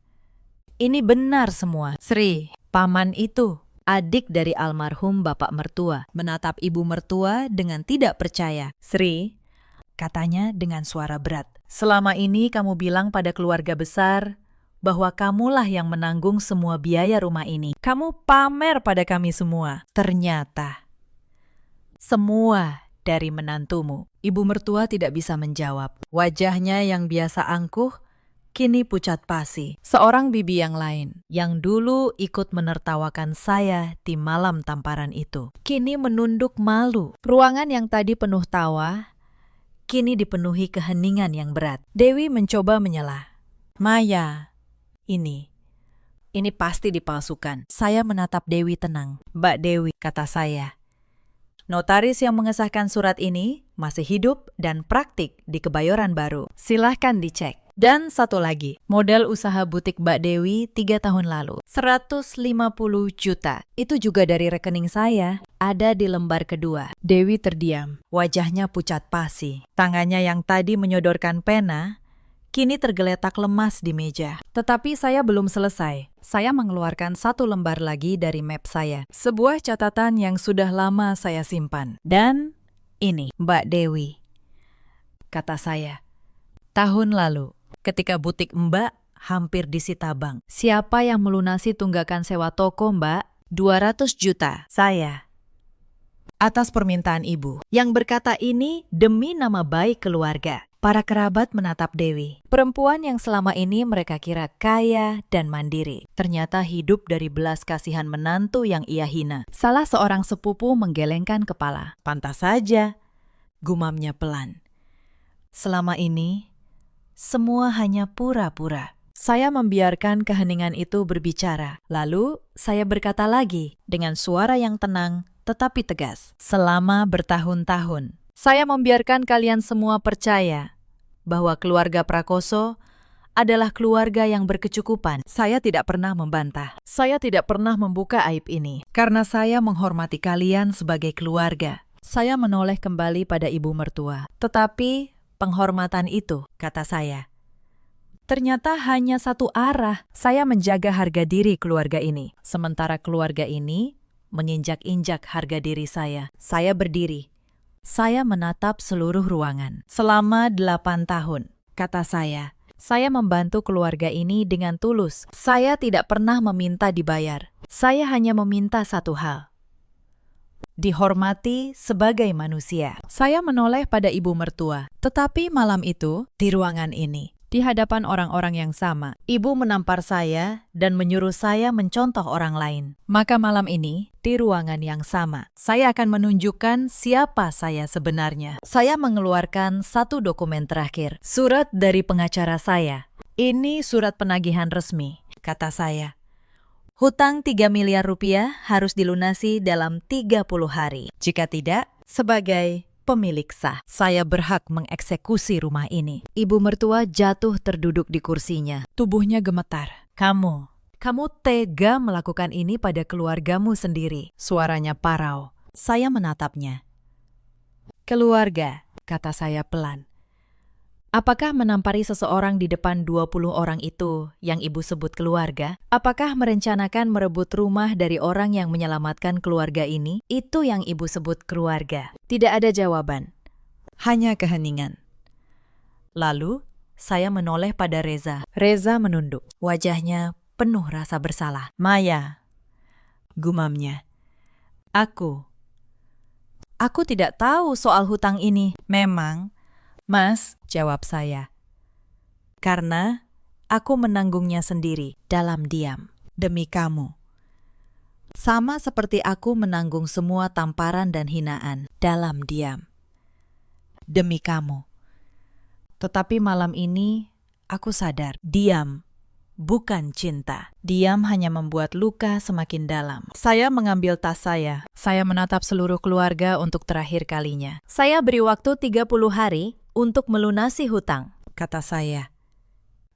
"Ini benar semua." Sri, paman itu, adik dari almarhum bapak mertua, menatap ibu mertua dengan tidak percaya. "Sri," katanya dengan suara berat, "selama ini kamu bilang pada keluarga besar bahwa kamulah yang menanggung semua biaya rumah ini. Kamu pamer pada kami semua. Ternyata semua dari menantumu." Ibu mertua tidak bisa menjawab. Wajahnya yang biasa angkuh, kini pucat pasi. Seorang bibi yang lain, yang dulu ikut menertawakan saya di malam tamparan itu, kini menunduk malu. Ruangan yang tadi penuh tawa, kini dipenuhi keheningan yang berat. Dewi mencoba menyelah. "Maya, ini pasti dipalsukan." Saya menatap Dewi tenang. "Mbak Dewi," kata saya, "notaris yang mengesahkan surat ini masih hidup dan praktik di Kebayoran Baru. Silahkan dicek." Dan satu lagi, modal usaha butik Mbak Dewi 3 tahun lalu. 150 juta. Itu juga dari rekening saya. Ada di lembar kedua. Dewi terdiam. Wajahnya pucat pasi. Tangannya yang tadi menyodorkan pena, kini tergeletak lemas di meja. Tetapi saya belum selesai. Saya mengeluarkan satu lembar lagi dari map saya. Sebuah catatan yang sudah lama saya simpan. Dan ini, Mbak Dewi, kata saya. Tahun lalu, ketika butik Mbak hampir disita bank. Siapa yang melunasi tunggakan sewa toko Mbak? 200 juta. Saya. Atas permintaan ibu. Yang berkata ini demi nama baik keluarga. Para kerabat menatap Dewi. Perempuan yang selama ini mereka kira kaya dan mandiri. Ternyata hidup dari belas kasihan menantu yang ia hina. Salah seorang sepupu menggelengkan kepala. "Pantas saja," gumamnya pelan. "Selama ini, semua hanya pura-pura." Saya membiarkan keheningan itu berbicara. Lalu, saya berkata lagi dengan suara yang tenang tetapi tegas. Selama bertahun-tahun, saya membiarkan kalian semua percaya bahwa keluarga Prakoso adalah keluarga yang berkecukupan. Saya tidak pernah membantah. Saya tidak pernah membuka aib ini. Karena saya menghormati kalian sebagai keluarga. Saya menoleh kembali pada ibu mertua. Tetapi penghormatan itu, kata saya, ternyata hanya satu arah. Saya menjaga harga diri keluarga ini. Sementara keluarga ini menginjak-injak harga diri saya. Saya berdiri. Saya menatap seluruh ruangan. Selama 8 tahun, kata saya membantu keluarga ini dengan tulus. Saya tidak pernah meminta dibayar. Saya hanya meminta satu hal: dihormati sebagai manusia. Saya menoleh pada ibu mertua. Tetapi malam itu, di ruangan ini, di hadapan orang-orang yang sama, ibu menampar saya dan menyuruh saya mencontoh orang lain. Maka malam ini, di ruangan yang sama, saya akan menunjukkan siapa saya sebenarnya. Saya mengeluarkan satu dokumen terakhir, surat dari pengacara saya. Ini surat penagihan resmi, kata saya. Hutang 3 miliar rupiah harus dilunasi dalam 30 hari. Jika tidak, sebagai pemilik sah, saya berhak mengeksekusi rumah ini. Ibu mertua jatuh terduduk di kursinya. Tubuhnya gemetar. Kamu tega melakukan ini pada keluargamu sendiri. Suaranya parau. Saya menatapnya. Keluarga, kata saya pelan. Apakah menampari seseorang di depan 20 orang itu yang ibu sebut keluarga? Apakah merencanakan merebut rumah dari orang yang menyelamatkan keluarga ini? Itu yang ibu sebut keluarga. Tidak ada jawaban. Hanya keheningan. Lalu, saya menoleh pada Reza. Reza menunduk. Wajahnya penuh rasa bersalah. Maya, gumamnya. Aku tidak tahu soal hutang ini. Memang, Mas, jawab saya. Karena aku menanggungnya sendiri dalam diam demi kamu. Sama seperti aku menanggung semua tamparan dan hinaan dalam diam demi kamu. Tetapi malam ini aku sadar, diam bukan cinta. Diam hanya membuat luka semakin dalam. Saya mengambil tas saya. Saya menatap seluruh keluarga untuk terakhir kalinya. Saya beri waktu 30 hari untuk melunasi hutang, kata saya.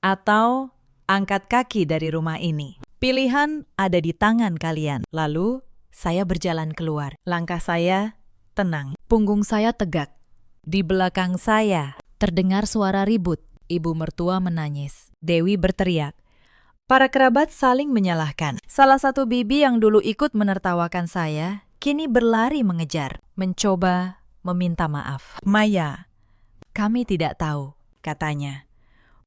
Atau angkat kaki dari rumah ini. Pilihan ada di tangan kalian. Lalu, saya berjalan keluar. Langkah saya tenang. Punggung saya tegak. Di belakang saya terdengar suara ribut. Ibu mertua menangis. Dewi berteriak. Para kerabat saling menyalahkan. Salah satu bibi yang dulu ikut menertawakan saya, kini berlari mengejar, mencoba meminta maaf. Maya, kami tidak tahu, katanya.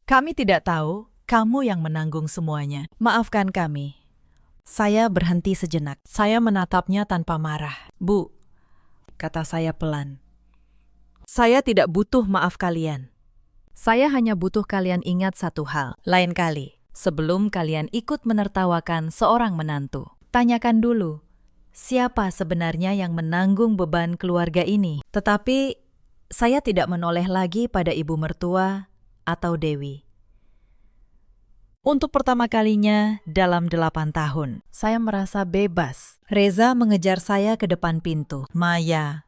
Kami tidak tahu, kamu yang menanggung semuanya. Maafkan kami. Saya berhenti sejenak. Saya menatapnya tanpa marah. Bu, kata saya pelan. Saya tidak butuh maaf kalian. Saya hanya butuh kalian ingat satu hal. Lain kali, sebelum kalian ikut menertawakan seorang menantu, tanyakan dulu, siapa sebenarnya yang menanggung beban keluarga ini? Tetapi saya tidak menoleh lagi pada ibu mertua atau Dewi. Untuk pertama kalinya dalam 8 tahun, saya merasa bebas. Reza mengejar saya ke depan pintu. Maya,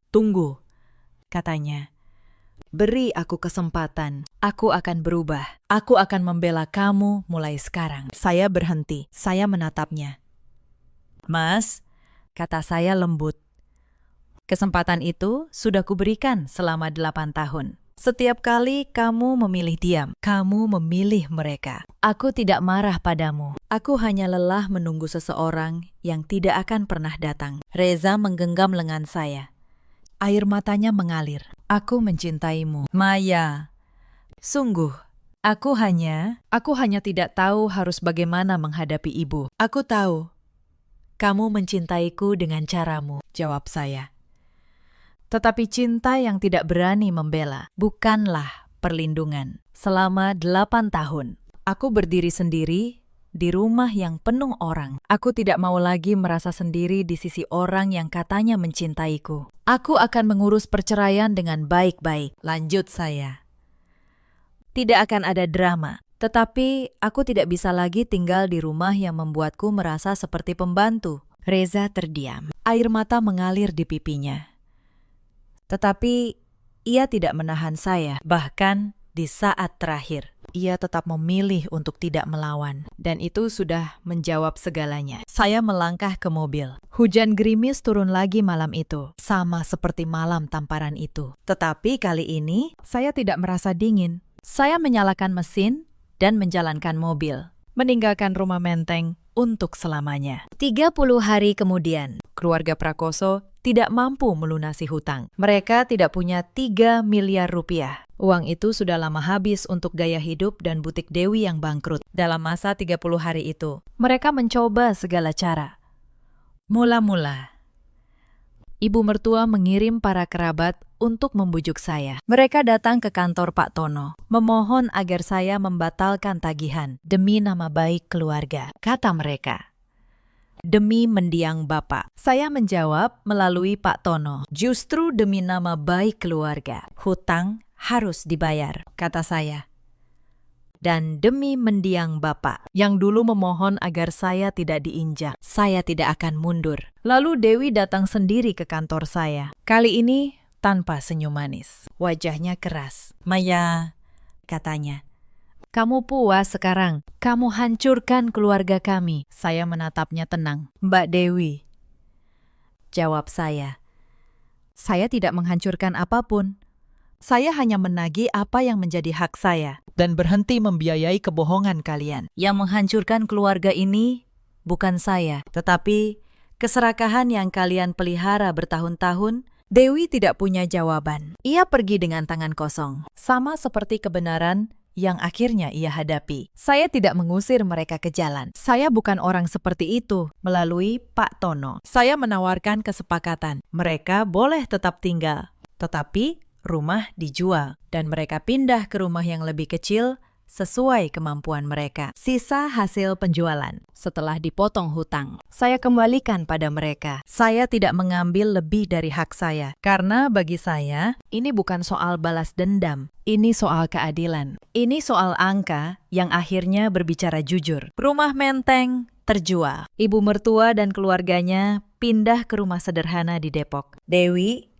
tunggu, katanya. Beri aku kesempatan. Aku akan berubah. Aku akan membela kamu mulai sekarang. Saya berhenti. Saya menatapnya. Mas, kata saya lembut. Kesempatan itu sudah kuberikan selama 8 tahun. Setiap kali kamu memilih diam, kamu memilih mereka. Aku tidak marah padamu. Aku hanya lelah menunggu seseorang yang tidak akan pernah datang. Reza menggenggam lengan saya. Air matanya mengalir. Aku mencintaimu, Maya. Sungguh, aku hanya tidak tahu harus bagaimana menghadapi ibu. Aku tahu, kamu mencintaiku dengan caramu, jawab saya. Tetapi cinta yang tidak berani membela bukanlah perlindungan. Selama 8 tahun, aku berdiri sendiri di rumah yang penuh orang. Aku tidak mau lagi merasa sendiri di sisi orang yang katanya mencintaiku. Aku akan mengurus perceraian dengan baik-baik, lanjut saya. Tidak akan ada drama, tetapi aku tidak bisa lagi tinggal di rumah yang membuatku merasa seperti pembantu. Reza terdiam. Air mata mengalir di pipinya. Tetapi ia tidak menahan saya, bahkan di saat terakhir. Ia tetap memilih untuk tidak melawan, dan itu sudah menjawab segalanya. Saya melangkah ke mobil. Hujan gerimis turun lagi malam itu, sama seperti malam tamparan itu. Tetapi kali ini, saya tidak merasa dingin. Saya menyalakan mesin dan menjalankan mobil, meninggalkan rumah Menteng untuk selamanya. 30 hari kemudian, keluarga Prakoso tidak mampu melunasi hutang. Mereka tidak punya 3 miliar rupiah. Uang itu sudah lama habis untuk gaya hidup dan butik Dewi yang bangkrut. Dalam masa 30 hari itu, mereka mencoba segala cara. Mula-mula, ibu mertua mengirim para kerabat untuk membujuk saya. Mereka datang ke kantor Pak Tono, memohon agar saya membatalkan tagihan demi nama baik keluarga, kata mereka. Demi mendiang Bapak. Saya menjawab melalui Pak Tono, justru demi nama baik keluarga. Hutang harus dibayar, kata saya. Dan demi mendiang Bapak, yang dulu memohon agar saya tidak diinjak, saya tidak akan mundur. Lalu Dewi datang sendiri ke kantor saya. Kali ini tanpa senyum manis. Wajahnya keras. Maya, katanya. Kamu puas sekarang. Kamu hancurkan keluarga kami. Saya menatapnya tenang. Mbak Dewi, jawab saya. Saya tidak menghancurkan apapun. Saya hanya menagih apa yang menjadi hak saya dan berhenti membiayai kebohongan kalian. Yang menghancurkan keluarga ini bukan saya, tetapi keserakahan yang kalian pelihara bertahun-tahun. Dewi tidak punya jawaban. Ia pergi dengan tangan kosong, sama seperti kebenaran yang akhirnya ia hadapi. Saya tidak mengusir mereka ke jalan. Saya bukan orang seperti itu. Melalui Pak Tono, saya menawarkan kesepakatan. Mereka boleh tetap tinggal, tetapi rumah dijual, dan mereka pindah ke rumah yang lebih kecil sesuai kemampuan mereka. Sisa hasil penjualan setelah dipotong hutang, saya kembalikan pada mereka. Saya tidak mengambil lebih dari hak saya, karena bagi saya, ini bukan soal balas dendam. Ini soal keadilan. Ini soal angka yang akhirnya berbicara jujur. Rumah Menteng terjual. Ibu mertua dan keluarganya pindah ke rumah sederhana di Depok. Dewi,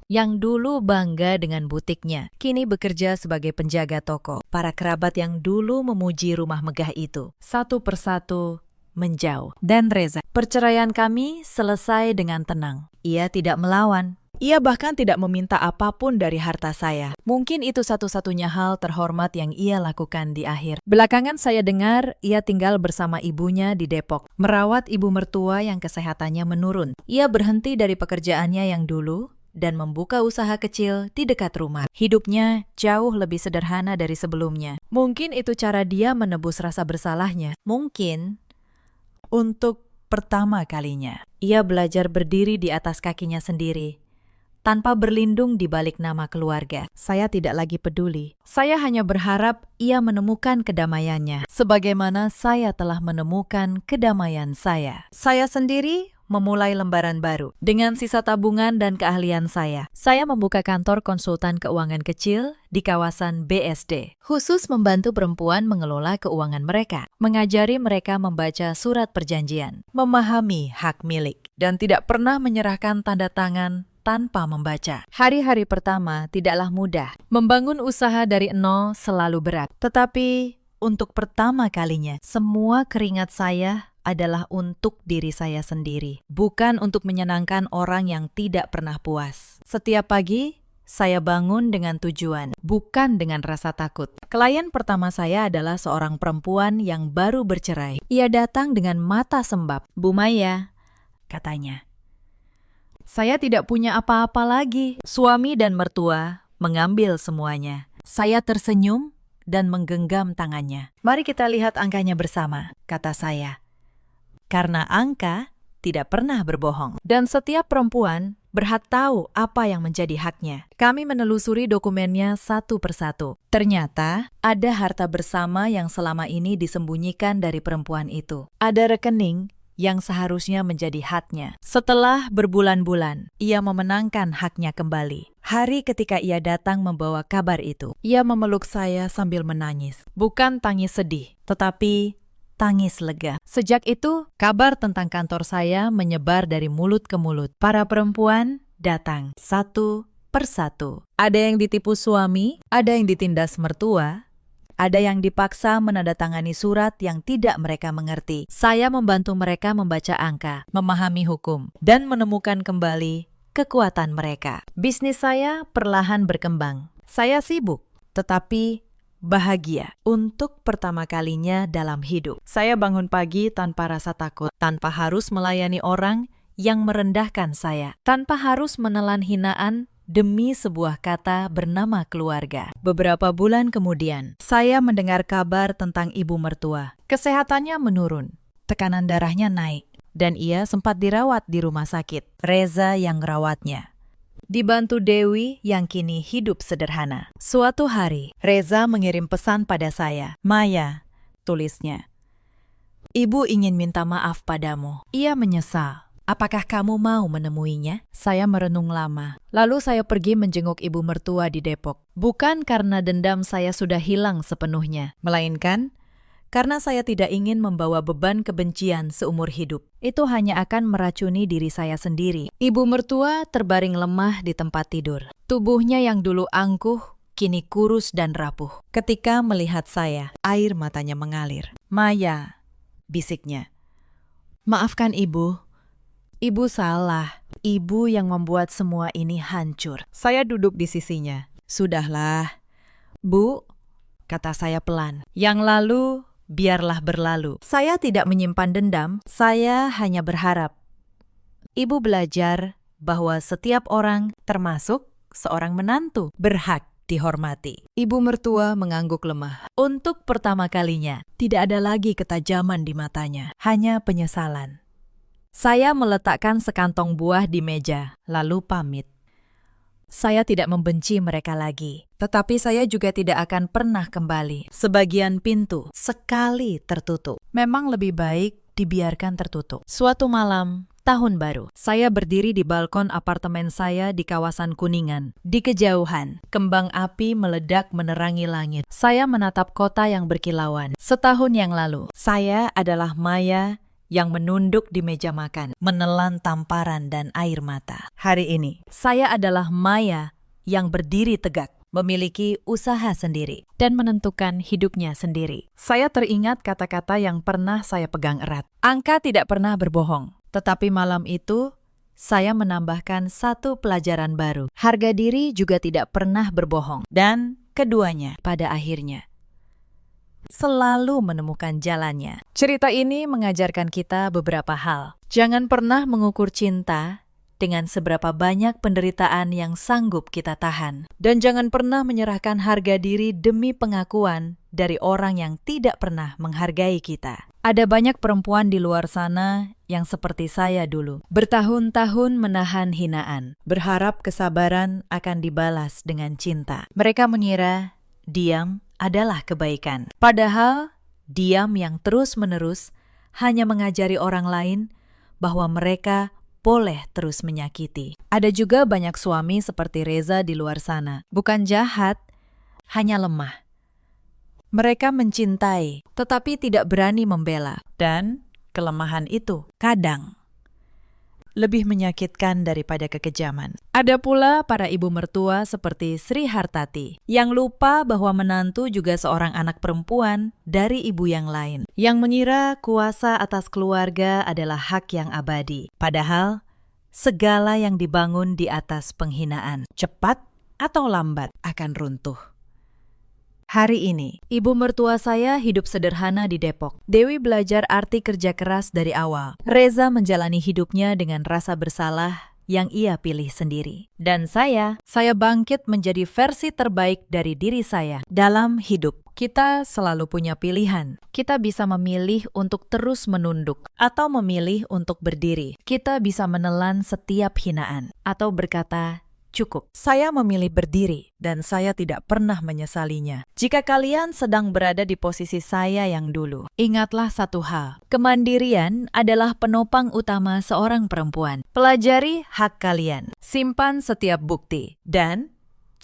yang dulu bangga dengan butiknya, kini bekerja sebagai penjaga toko. Para kerabat yang dulu memuji rumah megah itu, satu persatu menjauh. Dan Reza, perceraian kami selesai dengan tenang. Ia tidak melawan. Ia bahkan tidak meminta apapun dari harta saya. Mungkin itu satu-satunya hal terhormat yang ia lakukan di akhir. Belakangan saya dengar ia tinggal bersama ibunya di Depok, merawat ibu mertua yang kesehatannya menurun. Ia berhenti dari pekerjaannya yang dulu dan membuka usaha kecil di dekat rumah. Hidupnya jauh lebih sederhana dari sebelumnya. Mungkin itu cara dia menebus rasa bersalahnya. Mungkin untuk pertama kalinya, ia belajar berdiri di atas kakinya sendiri, tanpa berlindung di balik nama keluarga. Saya tidak lagi peduli. Saya hanya berharap ia menemukan kedamaiannya, sebagaimana saya telah menemukan kedamaian saya. Saya sendiri memulai lembaran baru. Dengan sisa tabungan dan keahlian saya membuka kantor konsultan keuangan kecil di kawasan BSD, khusus membantu perempuan mengelola keuangan mereka, mengajari mereka membaca surat perjanjian, memahami hak milik, dan tidak pernah menyerahkan tanda tangan tanpa membaca. Hari-hari pertama tidaklah mudah. Membangun usaha dari nol selalu berat. Tetapi untuk pertama kalinya, semua keringat saya adalah untuk diri saya sendiri, bukan untuk menyenangkan orang yang tidak pernah puas. Setiap pagi, saya bangun dengan tujuan, bukan dengan rasa takut. Klien pertama saya adalah seorang perempuan yang baru bercerai. Ia datang dengan mata sembab. "Bu Maya," katanya, "saya tidak punya apa-apa lagi." Suami dan mertua mengambil semuanya. Saya tersenyum dan menggenggam tangannya. "Mari kita lihat angkanya bersama," kata saya. Karena angka tidak pernah berbohong. Dan setiap perempuan berhak tahu apa yang menjadi haknya. Kami menelusuri dokumennya satu persatu. Ternyata ada harta bersama yang selama ini disembunyikan dari perempuan itu. Ada rekening yang seharusnya menjadi haknya. Setelah berbulan-bulan, ia memenangkan haknya kembali. Hari ketika ia datang membawa kabar itu, ia memeluk saya sambil menangis. Bukan tangis sedih, tetapi tangis lega. Sejak itu, kabar tentang kantor saya menyebar dari mulut ke mulut. Para perempuan datang satu persatu. Ada yang ditipu suami, ada yang ditindas mertua, ada yang dipaksa menandatangani surat yang tidak mereka mengerti. Saya membantu mereka membaca angka, memahami hukum, dan menemukan kembali kekuatan mereka. Bisnis saya perlahan berkembang. Saya sibuk, tetapi bahagia untuk pertama kalinya dalam hidup. Saya bangun pagi tanpa rasa takut, tanpa harus melayani orang yang merendahkan saya, tanpa harus menelan hinaan demi sebuah kata bernama keluarga. Beberapa bulan kemudian, saya mendengar kabar tentang ibu mertua. Kesehatannya menurun, tekanan darahnya naik, dan ia sempat dirawat di rumah sakit. Reza yang merawatnya, dibantu Dewi yang kini hidup sederhana. Suatu hari, Reza mengirim pesan pada saya. "Maya," tulisnya, "Ibu ingin minta maaf padamu. Ia menyesal. Apakah kamu mau menemuinya?" Saya merenung lama. Lalu saya pergi menjenguk ibu mertua di Depok. Bukan karena dendam saya sudah hilang sepenuhnya, melainkan karena saya tidak ingin membawa beban kebencian seumur hidup. Itu hanya akan meracuni diri saya sendiri. Ibu mertua terbaring lemah di tempat tidur. Tubuhnya yang dulu angkuh, kini kurus dan rapuh. Ketika melihat saya, air matanya mengalir. "Maya," bisiknya, "maafkan ibu. Ibu salah. Ibu yang membuat semua ini hancur." Saya duduk di sisinya. "Sudahlah, Bu," kata saya pelan. "Yang lalu biarlah berlalu. Saya tidak menyimpan dendam, saya hanya berharap Ibu belajar bahwa setiap orang, termasuk seorang menantu, berhak dihormati." Ibu mertua mengangguk lemah. Untuk pertama kalinya, tidak ada lagi ketajaman di matanya, hanya penyesalan. Saya meletakkan sekantong buah di meja, lalu pamit. Saya tidak membenci mereka lagi, tetapi saya juga tidak akan pernah kembali. Sebagian pintu sekali tertutup, memang lebih baik dibiarkan tertutup. Suatu malam, tahun baru, saya berdiri di balkon apartemen saya di kawasan Kuningan. Di kejauhan, kembang api meledak menerangi langit. Saya menatap kota yang berkilauan. Setahun yang lalu, saya adalah Maya yang menunduk di meja makan, menelan tamparan dan air mata. Hari ini, saya adalah Maya yang berdiri tegak, memiliki usaha sendiri, dan menentukan hidupnya sendiri. Saya teringat kata-kata yang pernah saya pegang erat. Angka tidak pernah berbohong, tetapi malam itu, saya menambahkan satu pelajaran baru. Harga diri juga tidak pernah berbohong. Dan keduanya, pada akhirnya, selalu menemukan jalannya. Cerita ini mengajarkan kita beberapa hal. Jangan pernah mengukur cinta dengan seberapa banyak penderitaan yang sanggup kita tahan. Dan jangan pernah menyerahkan harga diri demi pengakuan dari orang yang tidak pernah menghargai kita. Ada banyak perempuan di luar sana yang seperti saya dulu. Bertahun-tahun menahan hinaan, berharap kesabaran akan dibalas dengan cinta. Mereka mengira diam adalah kebaikan. Padahal, diam yang terus-menerus hanya mengajari orang lain bahwa mereka boleh terus menyakiti. Ada juga banyak suami seperti Reza di luar sana. Bukan jahat, hanya lemah. Mereka mencintai, tetapi tidak berani membela. Dan kelemahan itu kadang lebih menyakitkan daripada kekejaman. Ada pula para ibu mertua seperti Sri Hartati, yang lupa bahwa menantu juga seorang anak perempuan dari ibu yang lain, yang mengira kuasa atas keluarga adalah hak yang abadi. Padahal, segala yang dibangun di atas penghinaan, cepat atau lambat akan runtuh. Hari ini, ibu mertua saya hidup sederhana di Depok. Dewi belajar arti kerja keras dari awal. Reza menjalani hidupnya dengan rasa bersalah yang ia pilih sendiri. Dan saya bangkit menjadi versi terbaik dari diri saya dalam hidup. Kita selalu punya pilihan. Kita bisa memilih untuk terus menunduk atau memilih untuk berdiri. Kita bisa menelan setiap hinaan atau berkata, "Cukup." Saya memilih berdiri dan saya tidak pernah menyesalinya. Jika kalian sedang berada di posisi saya yang dulu, ingatlah satu hal. Kemandirian adalah penopang utama seorang perempuan. Pelajari hak kalian, simpan setiap bukti, dan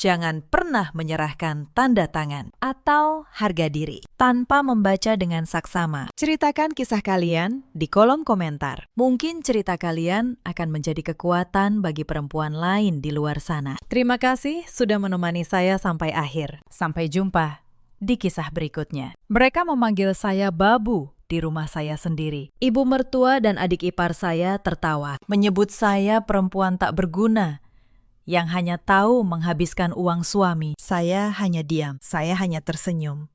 Jangan pernah menyerahkan tanda tangan atau harga diri tanpa membaca dengan saksama. Ceritakan kisah kalian di kolom komentar. Mungkin cerita kalian akan menjadi kekuatan bagi perempuan lain di luar sana. Terima kasih sudah menemani saya sampai akhir. Sampai jumpa di kisah berikutnya. Mereka memanggil saya Babu di rumah saya sendiri. Ibu mertua dan adik ipar saya tertawa, menyebut saya perempuan tak berguna yang hanya tahu menghabiskan uang suami. Saya hanya diam, saya hanya tersenyum.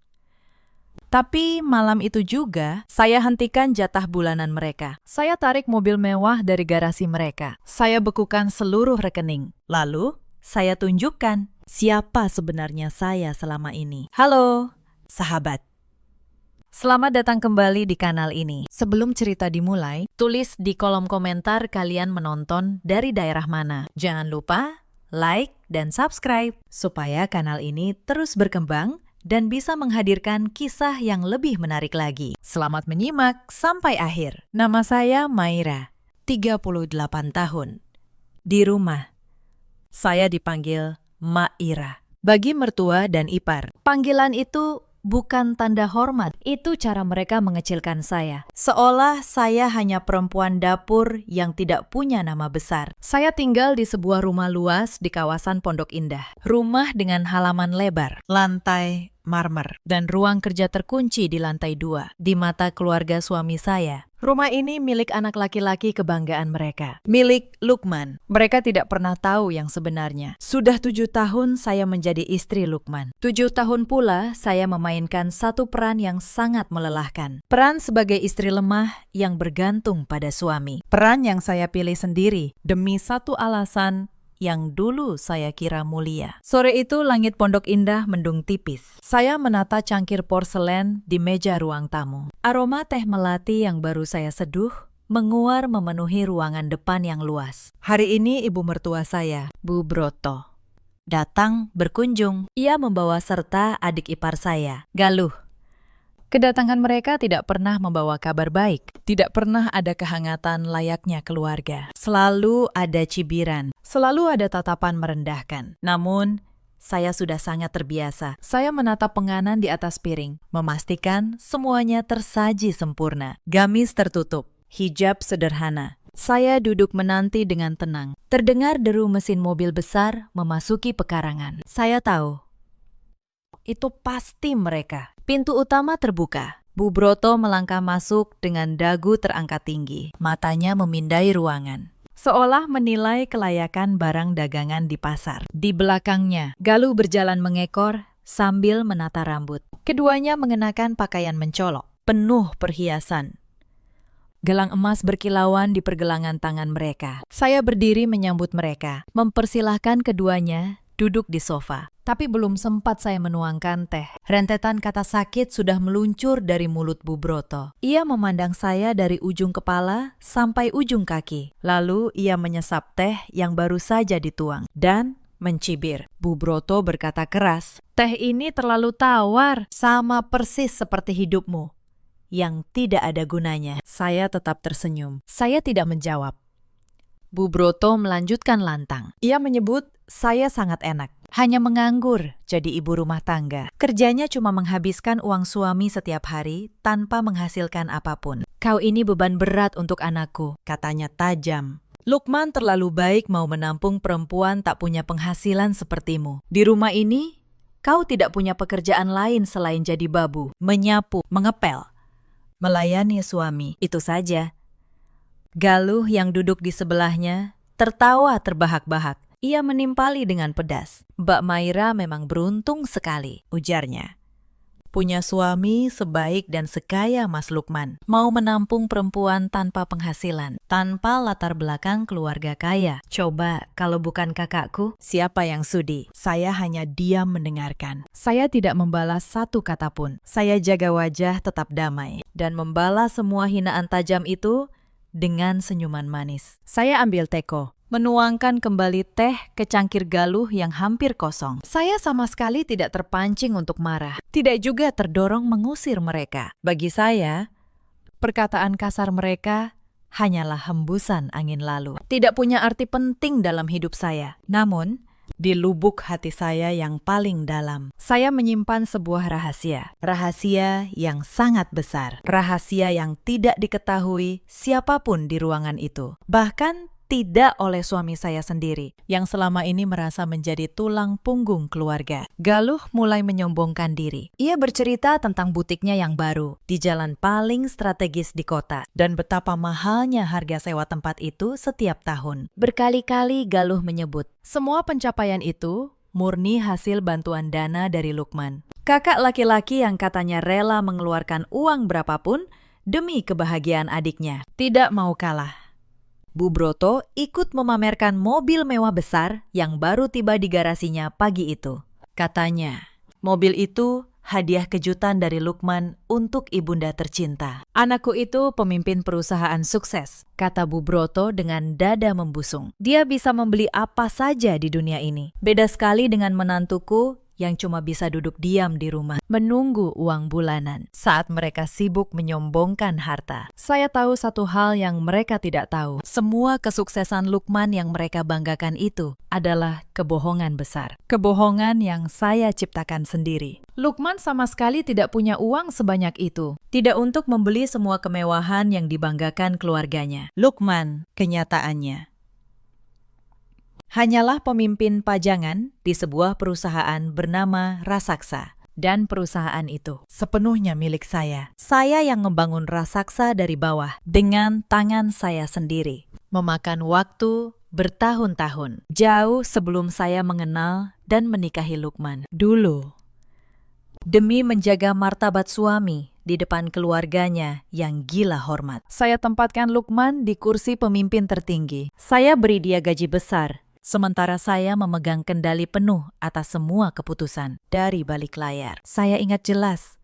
Tapi malam itu juga, saya hentikan jatah bulanan mereka. Saya tarik mobil mewah dari garasi mereka. Saya bekukan seluruh rekening. Lalu, saya tunjukkan siapa sebenarnya saya selama ini. Halo, sahabat. Selamat datang kembali di kanal ini. Sebelum cerita dimulai, tulis di kolom komentar kalian menonton dari daerah mana. Jangan lupa like dan subscribe supaya kanal ini terus berkembang dan bisa menghadirkan kisah yang lebih menarik lagi. Selamat menyimak sampai akhir. Nama saya Maira, 38 tahun. Di rumah, saya dipanggil Maira. Bagi mertua dan ipar, panggilan itu bukan tanda hormat, itu cara mereka mengecilkan saya. Seolah saya hanya perempuan dapur yang tidak punya nama besar. Saya tinggal di sebuah rumah luas di kawasan Pondok Indah. Rumah dengan halaman lebar, lantai marmer, dan ruang kerja terkunci di lantai 2. Di mata keluarga suami saya, rumah ini milik anak laki-laki kebanggaan mereka. Milik Lukman. Mereka tidak pernah tahu yang sebenarnya. Sudah 7 tahun saya menjadi istri Lukman. 7 tahun pula saya memainkan satu peran yang sangat melelahkan. Peran sebagai istri lemah yang bergantung pada suami. Peran yang saya pilih sendiri demi satu alasan yang dulu saya kira mulia. Sore itu langit Pondok Indah mendung tipis. Saya menata cangkir porselen di meja ruang tamu. Aroma teh melati yang baru saya seduh menguar memenuhi ruangan depan yang luas. Hari ini ibu mertua saya, Bu Broto, datang berkunjung. Ia membawa serta adik ipar saya, Galuh. Kedatangan mereka tidak pernah membawa kabar baik. Tidak pernah ada kehangatan layaknya keluarga. Selalu ada cibiran. Selalu ada tatapan merendahkan. Namun, saya sudah sangat terbiasa. Saya menatap penganan di atas piring, memastikan semuanya tersaji sempurna. Gamis tertutup, hijab sederhana. Saya duduk menanti dengan tenang. Terdengar deru mesin mobil besar memasuki pekarangan. Saya tahu, itu pasti mereka. Pintu utama terbuka. Bu Broto melangkah masuk dengan dagu terangkat tinggi. Matanya memindai ruangan, seolah menilai kelayakan barang dagangan di pasar. Di belakangnya, Galuh berjalan mengekor sambil menata rambut. Keduanya mengenakan pakaian mencolok, penuh perhiasan. Gelang emas berkilauan di pergelangan tangan mereka. Saya berdiri menyambut mereka, mempersilahkan keduanya duduk di sofa. Tapi belum sempat saya menuangkan teh, rentetan kata sakit sudah meluncur dari mulut Bu Broto. Ia memandang saya dari ujung kepala sampai ujung kaki. Lalu ia menyesap teh yang baru saja dituang dan mencibir. Bu Broto berkata keras, "Teh ini terlalu tawar, sama persis seperti hidupmu yang tidak ada gunanya." Saya tetap tersenyum. Saya tidak menjawab. Bu Broto melanjutkan lantang. Ia menyebut saya sangat enak, hanya menganggur jadi ibu rumah tangga. Kerjanya cuma menghabiskan uang suami setiap hari tanpa menghasilkan apapun. "Kau ini beban berat untuk anakku," katanya tajam. "Lukman terlalu baik mau menampung perempuan tak punya penghasilan sepertimu. Di rumah ini, kau tidak punya pekerjaan lain selain jadi babu, menyapu, mengepel, melayani suami, itu saja." Galuh yang duduk di sebelahnya tertawa terbahak-bahak. Ia menimpali dengan pedas. "Mbak Maira memang beruntung sekali," ujarnya. "Punya suami sebaik dan sekaya Mas Lukman. Mau menampung perempuan tanpa penghasilan, tanpa latar belakang keluarga kaya. Coba kalau bukan kakakku, siapa yang sudi?" Saya hanya diam mendengarkan. Saya tidak membalas satu kata pun. Saya jaga wajah tetap damai dan membalas semua hinaan tajam itu dengan senyuman manis. Saya ambil teko, menuangkan kembali teh ke cangkir Galuh yang hampir kosong. Saya sama sekali tidak terpancing untuk marah, tidak juga terdorong mengusir mereka. Bagi saya, perkataan kasar mereka hanyalah hembusan angin lalu. Tidak punya arti penting dalam hidup saya. Namun, Di lubuk hati saya yang paling dalam, saya menyimpan sebuah rahasia. Rahasia yang sangat besar. Rahasia yang tidak diketahui siapapun di ruangan itu. Bahkan tidak oleh suami saya sendiri, yang selama ini merasa menjadi tulang punggung keluarga. Galuh mulai menyombongkan diri. Ia bercerita tentang butiknya yang baru, di jalan paling strategis di kota, dan betapa mahalnya harga sewa tempat itu setiap tahun. Berkali-kali Galuh menyebut, semua pencapaian itu murni hasil bantuan dana dari Lukman. Kakak laki-laki yang katanya rela mengeluarkan uang berapapun demi kebahagiaan adiknya. Tidak mau kalah, Bu Broto ikut memamerkan mobil mewah besar yang baru tiba di garasinya pagi itu. Katanya, mobil itu hadiah kejutan dari Lukman untuk ibunda tercinta. Anakku itu pemimpin perusahaan sukses, kata Bu Broto dengan dada membusung. Dia bisa membeli apa saja di dunia ini. Beda sekali dengan menantuku yang cuma bisa duduk diam di rumah, menunggu uang bulanan saat mereka sibuk menyombongkan harta. Saya tahu satu hal yang mereka tidak tahu. Semua kesuksesan Lukman yang mereka banggakan itu adalah kebohongan besar. Kebohongan yang saya ciptakan sendiri. Lukman sama sekali tidak punya uang sebanyak itu. Tidak untuk membeli semua kemewahan yang dibanggakan keluarganya. Lukman, kenyataannya, hanyalah pemimpin pajangan di sebuah perusahaan bernama Rasaksa. Dan perusahaan itu sepenuhnya milik saya. Saya yang membangun Rasaksa dari bawah dengan tangan saya sendiri. Memakan waktu bertahun-tahun, jauh sebelum saya mengenal dan menikahi Lukman. Dulu, demi menjaga martabat suami di depan keluarganya yang gila hormat, saya tempatkan Lukman di kursi pemimpin tertinggi. Saya beri dia gaji besar, sementara saya memegang kendali penuh atas semua keputusan dari balik layar. Saya ingat jelas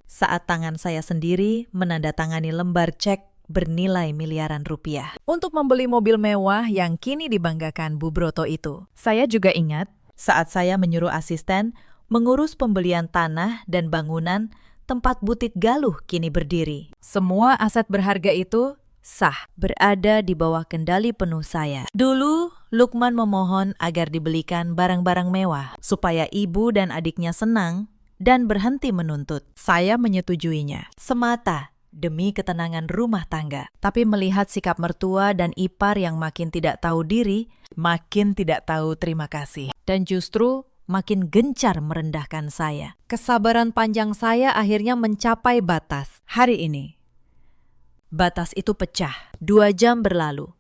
saat tangan saya sendiri menandatangani lembar cek bernilai miliaran rupiah untuk membeli mobil mewah yang kini dibanggakan Bu Broto itu. Saya juga ingat saat saya menyuruh asisten mengurus pembelian tanah dan bangunan tempat butik Galuh kini berdiri. Semua aset berharga itu sah, berada di bawah kendali penuh saya. Dulu, Lukman memohon agar dibelikan barang-barang mewah, supaya ibu dan adiknya senang dan berhenti menuntut. Saya menyetujuinya, semata demi ketenangan rumah tangga. Tapi melihat sikap mertua dan ipar yang makin tidak tahu diri, makin tidak tahu terima kasih. Dan justru makin gencar merendahkan saya. Kesabaran panjang saya akhirnya mencapai batas. Hari ini, batas itu pecah. 2 jam berlalu,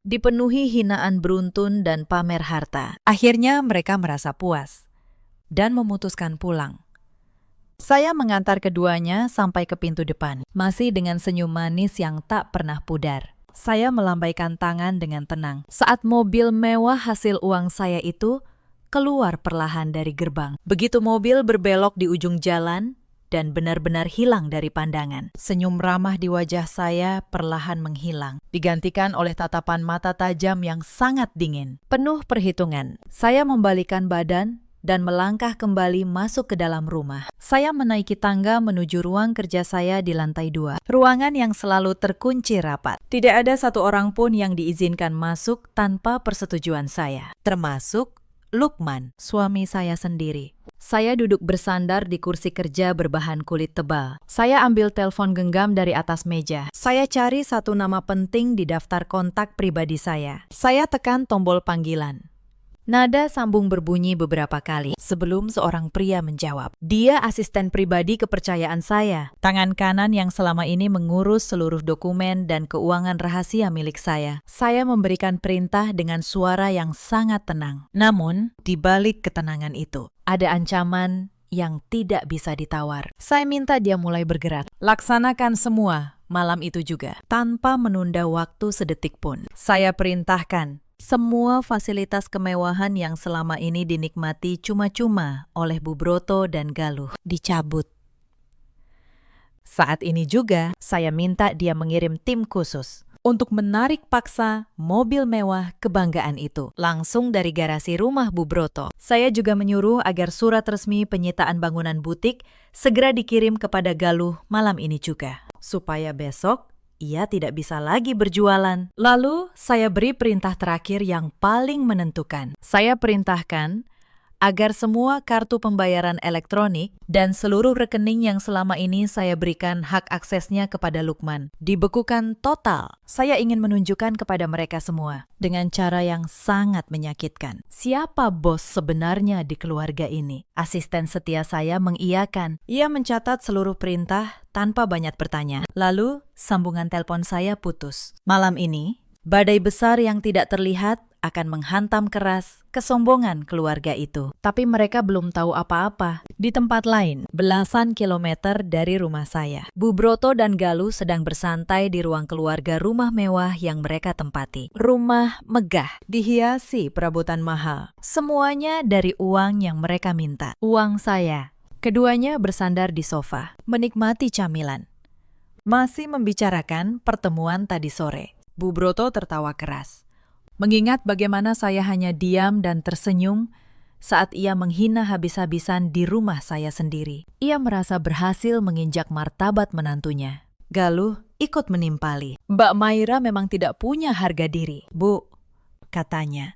dipenuhi hinaan beruntun dan pamer harta. Akhirnya mereka merasa puas dan memutuskan pulang. Saya mengantar keduanya sampai ke pintu depan, masih dengan senyum manis yang tak pernah pudar. Saya melambaikan tangan dengan tenang saat mobil mewah hasil uang saya itu keluar perlahan dari gerbang. Begitu mobil berbelok di ujung jalan dan benar-benar hilang dari pandangan, senyum ramah di wajah saya perlahan menghilang, digantikan oleh tatapan mata tajam yang sangat dingin. Penuh perhitungan, saya membalikan badan dan melangkah kembali masuk ke dalam rumah. Saya menaiki tangga menuju ruang kerja saya di lantai 2, ruangan yang selalu terkunci rapat. Tidak ada satu orang pun yang diizinkan masuk tanpa persetujuan saya, termasuk Lukman, suami saya sendiri. Saya duduk bersandar di kursi kerja berbahan kulit tebal. Saya ambil telepon genggam dari atas meja. Saya cari satu nama penting di daftar kontak pribadi saya. Saya tekan tombol panggilan. Nada sambung berbunyi beberapa kali sebelum seorang pria menjawab. Dia asisten pribadi kepercayaan saya. Tangan kanan yang selama ini mengurus seluruh dokumen dan keuangan rahasia milik saya. Saya memberikan perintah dengan suara yang sangat tenang. Namun, di balik ketenangan itu, ada ancaman yang tidak bisa ditawar. Saya minta dia mulai bergerak. Laksanakan semua malam itu juga, tanpa menunda waktu sedetik pun. Saya perintahkan semua fasilitas kemewahan yang selama ini dinikmati cuma-cuma oleh Bu Broto dan Galuh dicabut. Saat ini juga, saya minta dia mengirim tim khusus untuk menarik paksa mobil mewah kebanggaan itu langsung dari garasi rumah Bu Broto. Saya juga menyuruh agar surat resmi penyitaan bangunan butik segera dikirim kepada Galuh malam ini juga, supaya besok ia tidak bisa lagi berjualan. Lalu saya beri perintah terakhir yang paling menentukan. Saya perintahkan agar semua kartu pembayaran elektronik dan seluruh rekening yang selama ini saya berikan hak aksesnya kepada Lukman dibekukan total. Saya ingin menunjukkan kepada mereka semua dengan cara yang sangat menyakitkan. Siapa bos sebenarnya di keluarga ini? Asisten setia saya mengiyakan. Ia mencatat seluruh perintah tanpa banyak bertanya. Lalu sambungan telepon saya putus. Malam ini, badai besar yang tidak terlihat akan menghantam keras kesombongan keluarga itu. Tapi mereka belum tahu apa-apa. Di tempat lain, belasan kilometer dari rumah saya, Bu Broto dan Galuh sedang bersantai di ruang keluarga rumah mewah yang mereka tempati. Rumah megah, dihiasi perabotan mahal. Semuanya dari uang yang mereka minta. Uang saya. Keduanya bersandar di sofa, menikmati camilan. Masih membicarakan pertemuan tadi sore. Bu Broto tertawa keras. Mengingat bagaimana saya hanya diam dan tersenyum saat ia menghina habis-habisan di rumah saya sendiri. Ia merasa berhasil menginjak martabat menantunya. Galuh ikut menimpali. Mbak Maira memang tidak punya harga diri, Bu, katanya.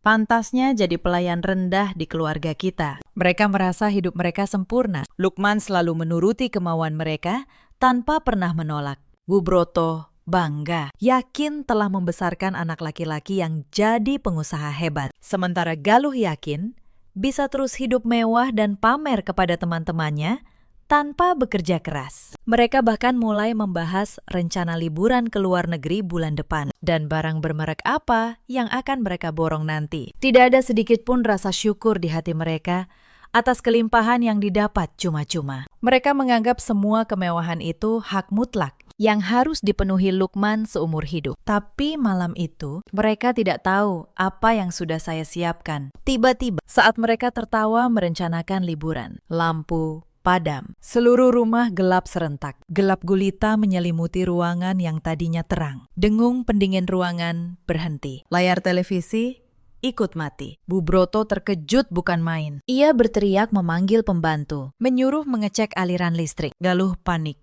Pantasnya jadi pelayan rendah di keluarga kita. Mereka merasa hidup mereka sempurna. Lukman selalu menuruti kemauan mereka tanpa pernah menolak. Bu Broto bangga, yakin telah membesarkan anak laki-laki yang jadi pengusaha hebat. Sementara Galuh yakin bisa terus hidup mewah dan pamer kepada teman-temannya tanpa bekerja keras. Mereka bahkan mulai membahas rencana liburan ke luar negeri bulan depan dan barang bermerek apa yang akan mereka borong nanti. Tidak ada sedikit pun rasa syukur di hati mereka atas kelimpahan yang didapat cuma-cuma. Mereka menganggap semua kemewahan itu hak mutlak yang harus dipenuhi Lukman seumur hidup. Tapi malam itu, mereka tidak tahu apa yang sudah saya siapkan. Tiba-tiba, saat mereka tertawa merencanakan liburan, lampu padam. Seluruh rumah gelap serentak. Gelap gulita menyelimuti ruangan yang tadinya terang. Dengung pendingin ruangan berhenti. Layar televisi ikut mati. Bu Broto terkejut bukan main. Ia berteriak memanggil pembantu, menyuruh mengecek aliran listrik. Galuh panik.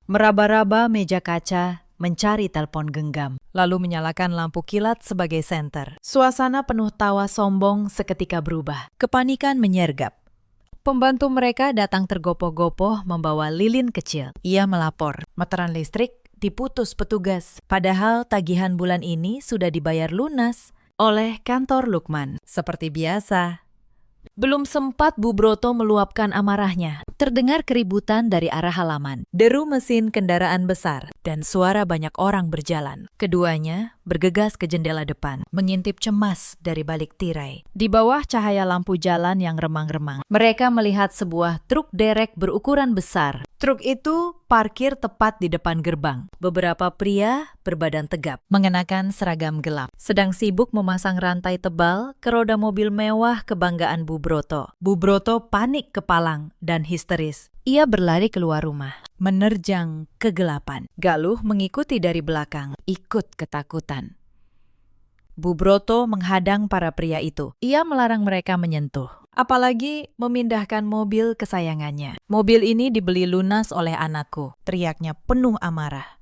Meraba-raba meja kaca, mencari telepon genggam, lalu menyalakan lampu kilat sebagai senter. Suasana penuh tawa sombong seketika berubah. Kepanikan menyergap. Pembantu mereka datang tergopoh-gopoh membawa lilin kecil. Ia melapor, meteran listrik diputus petugas. Padahal tagihan bulan ini sudah dibayar lunas oleh kantor Lukman. Seperti biasa, belum sempat Bu Broto meluapkan amarahnya. Terdengar keributan dari arah halaman, deru mesin kendaraan besar, dan suara banyak orang berjalan. Keduanya bergegas ke jendela depan, mengintip cemas dari balik tirai. Di bawah cahaya lampu jalan yang remang-remang, mereka melihat sebuah truk derek berukuran besar. Truk itu parkir tepat di depan gerbang. Beberapa pria berbadan tegap, mengenakan seragam gelap, sedang sibuk memasang rantai tebal ke roda mobil mewah kebanggaan Bu Broto. Bu Broto panik kepalang dan histeris. Ia berlari keluar rumah, menerjang kegelapan. Galuh mengikuti dari belakang, ikut ketakutan. Bu Broto menghadang para pria itu. Ia melarang mereka menyentuh, apalagi memindahkan mobil kesayangannya. Mobil ini dibeli lunas oleh anakku, teriaknya penuh amarah.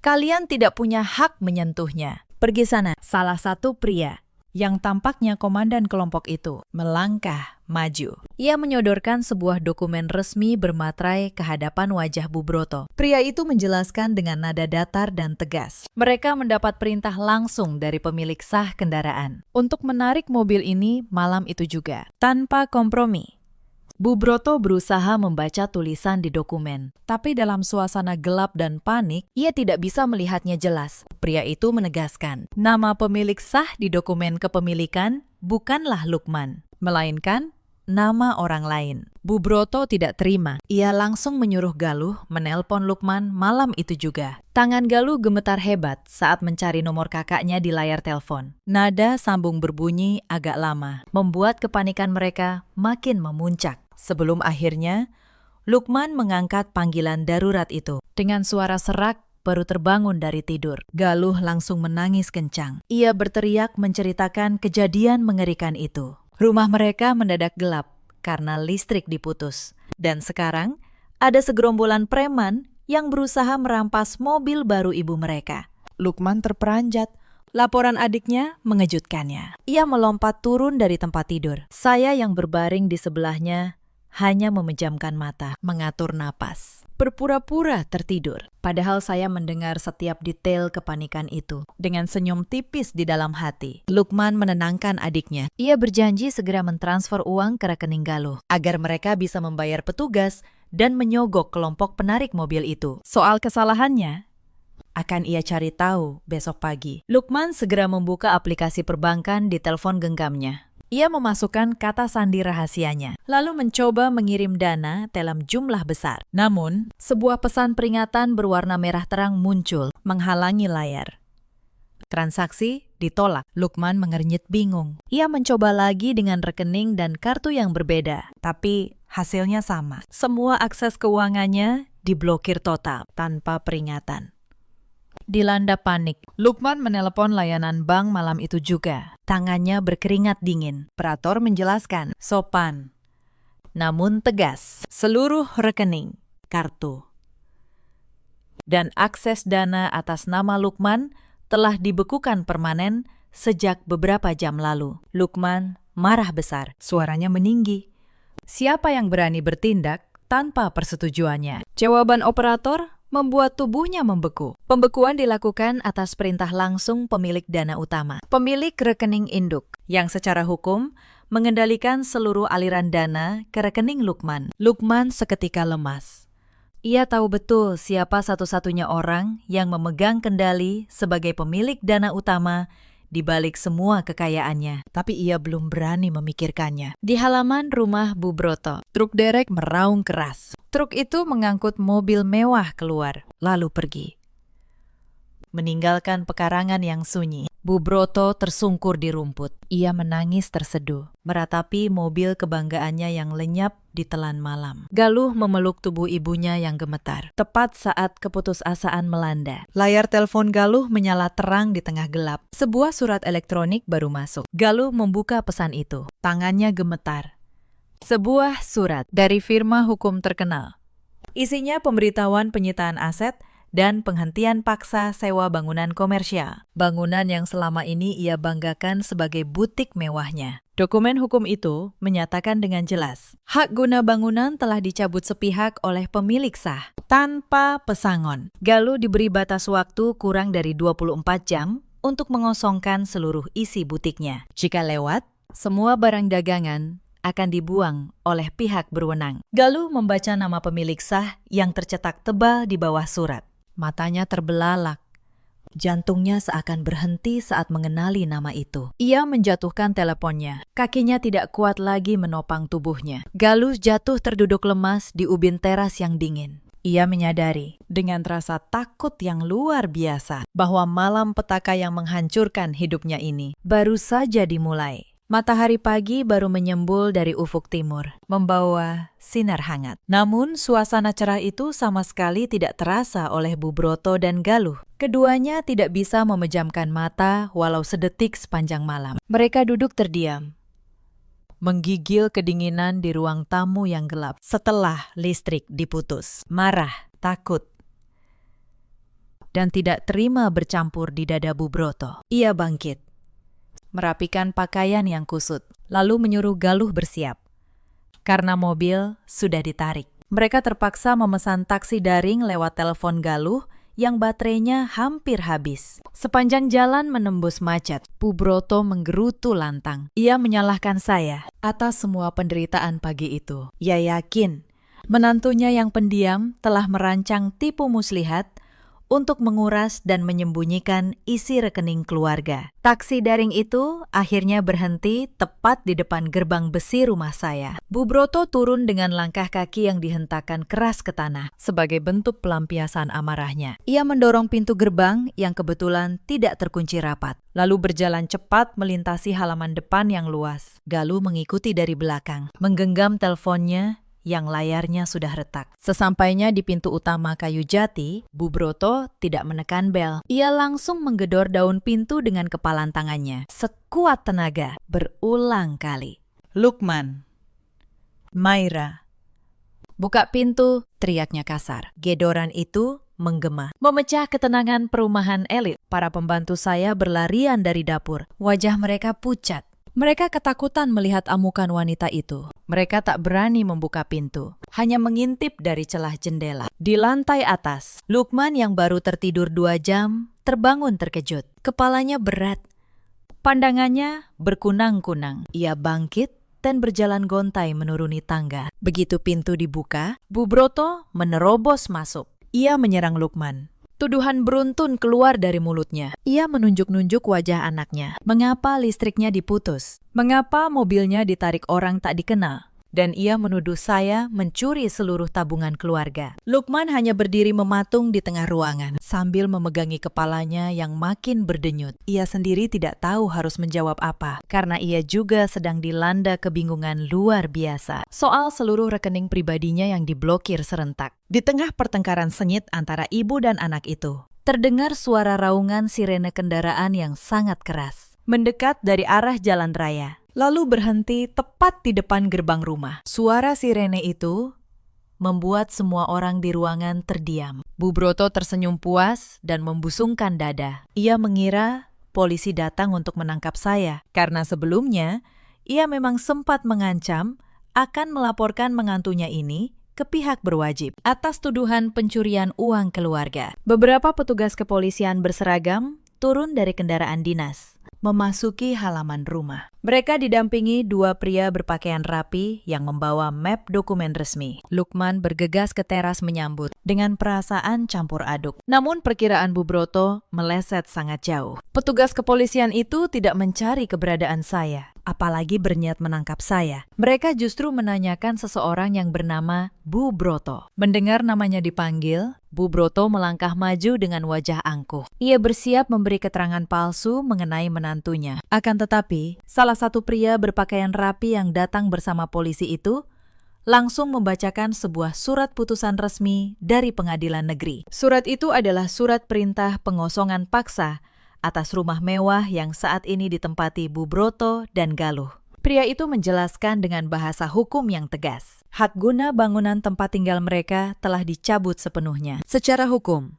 Kalian tidak punya hak menyentuhnya. Pergi sana. Salah satu pria yang tampaknya komandan kelompok itu melangkah maju. Ia menyodorkan sebuah dokumen resmi bermaterai ke hadapan wajah Bu Broto. Pria itu menjelaskan dengan nada datar dan tegas. Mereka mendapat perintah langsung dari pemilik sah kendaraan untuk menarik mobil ini malam itu juga, tanpa kompromi. Bu Broto berusaha membaca tulisan di dokumen, tapi dalam suasana gelap dan panik, ia tidak bisa melihatnya jelas. Pria itu menegaskan, nama pemilik sah di dokumen kepemilikan bukanlah Lukman, melainkan nama orang lain. Bu Broto tidak terima. Ia langsung menyuruh Galuh menelpon Lukman malam itu juga. Tangan Galuh gemetar hebat saat mencari nomor kakaknya di layar telepon. Nada sambung berbunyi agak lama, membuat kepanikan mereka makin memuncak. Sebelum akhirnya, Lukman mengangkat panggilan darurat itu. Dengan suara serak, baru terbangun dari tidur. Galuh langsung menangis kencang. Ia berteriak menceritakan kejadian mengerikan itu. Rumah mereka mendadak gelap karena listrik diputus. Dan sekarang, ada segerombolan preman yang berusaha merampas mobil baru ibu mereka. Lukman terperanjat. Laporan adiknya mengejutkannya. Ia melompat turun dari tempat tidur. Saya yang berbaring di sebelahnya hanya memejamkan mata, mengatur napas, berpura-pura tertidur. Padahal saya mendengar setiap detail kepanikan itu. Dengan senyum tipis di dalam hati, Lukman menenangkan adiknya. Ia berjanji segera mentransfer uang ke rekening Galuh agar mereka bisa membayar petugas dan menyogok kelompok penarik mobil itu. Soal kesalahannya akan ia cari tahu besok pagi. Lukman segera membuka aplikasi perbankan di telepon genggamnya. Ia memasukkan kata sandi rahasianya, lalu mencoba mengirim dana dalam jumlah besar. Namun, sebuah pesan peringatan berwarna merah terang muncul, menghalangi layar. Transaksi ditolak. Lukman mengernyit bingung. Ia mencoba lagi dengan rekening dan kartu yang berbeda, tapi hasilnya sama. Semua akses keuangannya diblokir total tanpa peringatan. Dilanda panik, Lukman menelepon layanan bank malam itu juga. Tangannya berkeringat dingin. Operator menjelaskan, sopan, namun tegas. Seluruh rekening, kartu, dan akses dana atas nama Lukman telah dibekukan permanen sejak beberapa jam lalu. Lukman marah besar, suaranya meninggi. Siapa yang berani bertindak tanpa persetujuannya? Jawaban operator membuat tubuhnya membeku. Pembekuan dilakukan atas perintah langsung pemilik dana utama, pemilik rekening induk, yang secara hukum mengendalikan seluruh aliran dana ke rekening Lukman. Lukman seketika lemas. Ia tahu betul siapa satu-satunya orang yang memegang kendali sebagai pemilik dana utama di balik semua kekayaannya. Tapi ia belum berani memikirkannya. Di halaman rumah Bu Broto, truk derek meraung keras. Truk itu mengangkut mobil mewah keluar, lalu pergi, meninggalkan pekarangan yang sunyi. Bu Broto tersungkur di rumput. Ia menangis terseduh, meratapi mobil kebanggaannya yang lenyap ditelan malam. Galuh memeluk tubuh ibunya yang gemetar. Tepat saat keputusasaan melanda, layar telepon Galuh menyala terang di tengah gelap. Sebuah surat elektronik baru masuk. Galuh membuka pesan itu. Tangannya gemetar. Sebuah surat dari firma hukum terkenal. Isinya pemberitahuan penyitaan aset dan penghentian paksa sewa bangunan komersial. Bangunan yang selama ini ia banggakan sebagai butik mewahnya. Dokumen hukum itu menyatakan dengan jelas, hak guna bangunan telah dicabut sepihak oleh pemilik sah, tanpa pesangon. Galuh diberi batas waktu kurang dari 24 jam untuk mengosongkan seluruh isi butiknya. Jika lewat, semua barang dagangan akan dibuang oleh pihak berwenang. Galuh membaca nama pemilik sah yang tercetak tebal di bawah surat. Matanya terbelalak. Jantungnya seakan berhenti saat mengenali nama itu. Ia menjatuhkan teleponnya. Kakinya tidak kuat lagi menopang tubuhnya. Galuh jatuh terduduk lemas di ubin teras yang dingin. Ia menyadari dengan rasa takut yang luar biasa bahwa malam petaka yang menghancurkan hidupnya ini baru saja dimulai. Matahari pagi baru menyembul dari ufuk timur, membawa sinar hangat. Namun, suasana cerah itu sama sekali tidak terasa oleh Bu Broto dan Galuh. Keduanya tidak bisa memejamkan mata walau sedetik sepanjang malam. Mereka duduk terdiam, menggigil kedinginan di ruang tamu yang gelap setelah listrik diputus. Marah, takut, dan tidak terima bercampur di dada Bu Broto. Ia bangkit, merapikan pakaian yang kusut, lalu menyuruh Galuh bersiap. Karena mobil sudah ditarik. Mereka terpaksa memesan taksi daring lewat telepon Galuh yang baterainya hampir habis. Sepanjang jalan menembus macet, Bu Broto menggerutu lantang. Ia menyalahkan saya atas semua penderitaan pagi itu. Ia yakin menantunya yang pendiam telah merancang tipu muslihat untuk menguras dan menyembunyikan isi rekening keluarga. Taksi daring itu akhirnya berhenti tepat di depan gerbang besi rumah saya. Bu Broto turun dengan langkah kaki yang dihentakkan keras ke tanah sebagai bentuk pelampiasan amarahnya. Ia mendorong pintu gerbang yang kebetulan tidak terkunci rapat, lalu berjalan cepat melintasi halaman depan yang luas. Galuh mengikuti dari belakang, menggenggam teleponnya yang layarnya sudah retak. Sesampainya di pintu utama kayu jati, Bu Broto tidak menekan bel. Ia langsung menggedor daun pintu dengan kepalan tangannya, sekuat tenaga, berulang kali. Lukman, Maira, "Buka pintu!" teriaknya kasar. Gedoran itu menggema, memecah ketenangan perumahan elit. Para pembantu saya berlarian dari dapur. Wajah mereka pucat. Mereka ketakutan melihat amukan wanita itu. Mereka tak berani membuka pintu, hanya mengintip dari celah jendela. Di lantai atas, Lukman yang baru tertidur 2 jam, terbangun terkejut. Kepalanya berat. Pandangannya berkunang-kunang. Ia bangkit dan berjalan gontai menuruni tangga. Begitu pintu dibuka, Bu Broto menerobos masuk. Ia menyerang Lukman. Tuduhan beruntun keluar dari mulutnya. Ia menunjuk-nunjuk wajah anaknya. Mengapa listriknya diputus? Mengapa mobilnya ditarik orang tak dikenal? Dan ia menuduh saya mencuri seluruh tabungan keluarga. Lukman hanya berdiri mematung di tengah ruangan sambil memegangi kepalanya yang makin berdenyut. Ia sendiri tidak tahu harus menjawab apa, karena ia juga sedang dilanda kebingungan luar biasa soal seluruh rekening pribadinya yang diblokir serentak. Di tengah pertengkaran sengit antara ibu dan anak itu, terdengar suara raungan sirene kendaraan yang sangat keras, mendekat dari arah jalan raya, lalu berhenti tepat di depan gerbang rumah. Suara sirene itu membuat semua orang di ruangan terdiam. Bu Broto tersenyum puas dan membusungkan dada. Ia mengira polisi datang untuk menangkap saya, karena sebelumnya ia memang sempat mengancam akan melaporkan menantunya ini ke pihak berwajib atas tuduhan pencurian uang keluarga. Beberapa petugas kepolisian berseragam turun dari kendaraan dinas, memasuki halaman rumah. Mereka didampingi 2 pria berpakaian rapi yang membawa map dokumen resmi. Lukman bergegas ke teras menyambut dengan perasaan campur aduk. Namun perkiraan Bu Broto meleset sangat jauh. Petugas kepolisian itu tidak mencari keberadaan saya, apalagi berniat menangkap saya. Mereka justru menanyakan seseorang yang bernama Bu Broto. Mendengar namanya dipanggil, Bu Broto melangkah maju dengan wajah angkuh. Ia bersiap memberi keterangan palsu mengenai menantunya. Akan tetapi, salah satu pria berpakaian rapi yang datang bersama polisi itu langsung membacakan sebuah surat putusan resmi dari pengadilan negeri. Surat itu adalah surat perintah pengosongan paksa atas rumah mewah yang saat ini ditempati Bu Broto dan Galuh. Pria itu menjelaskan dengan bahasa hukum yang tegas. Hak guna bangunan tempat tinggal mereka telah dicabut sepenuhnya. Secara hukum,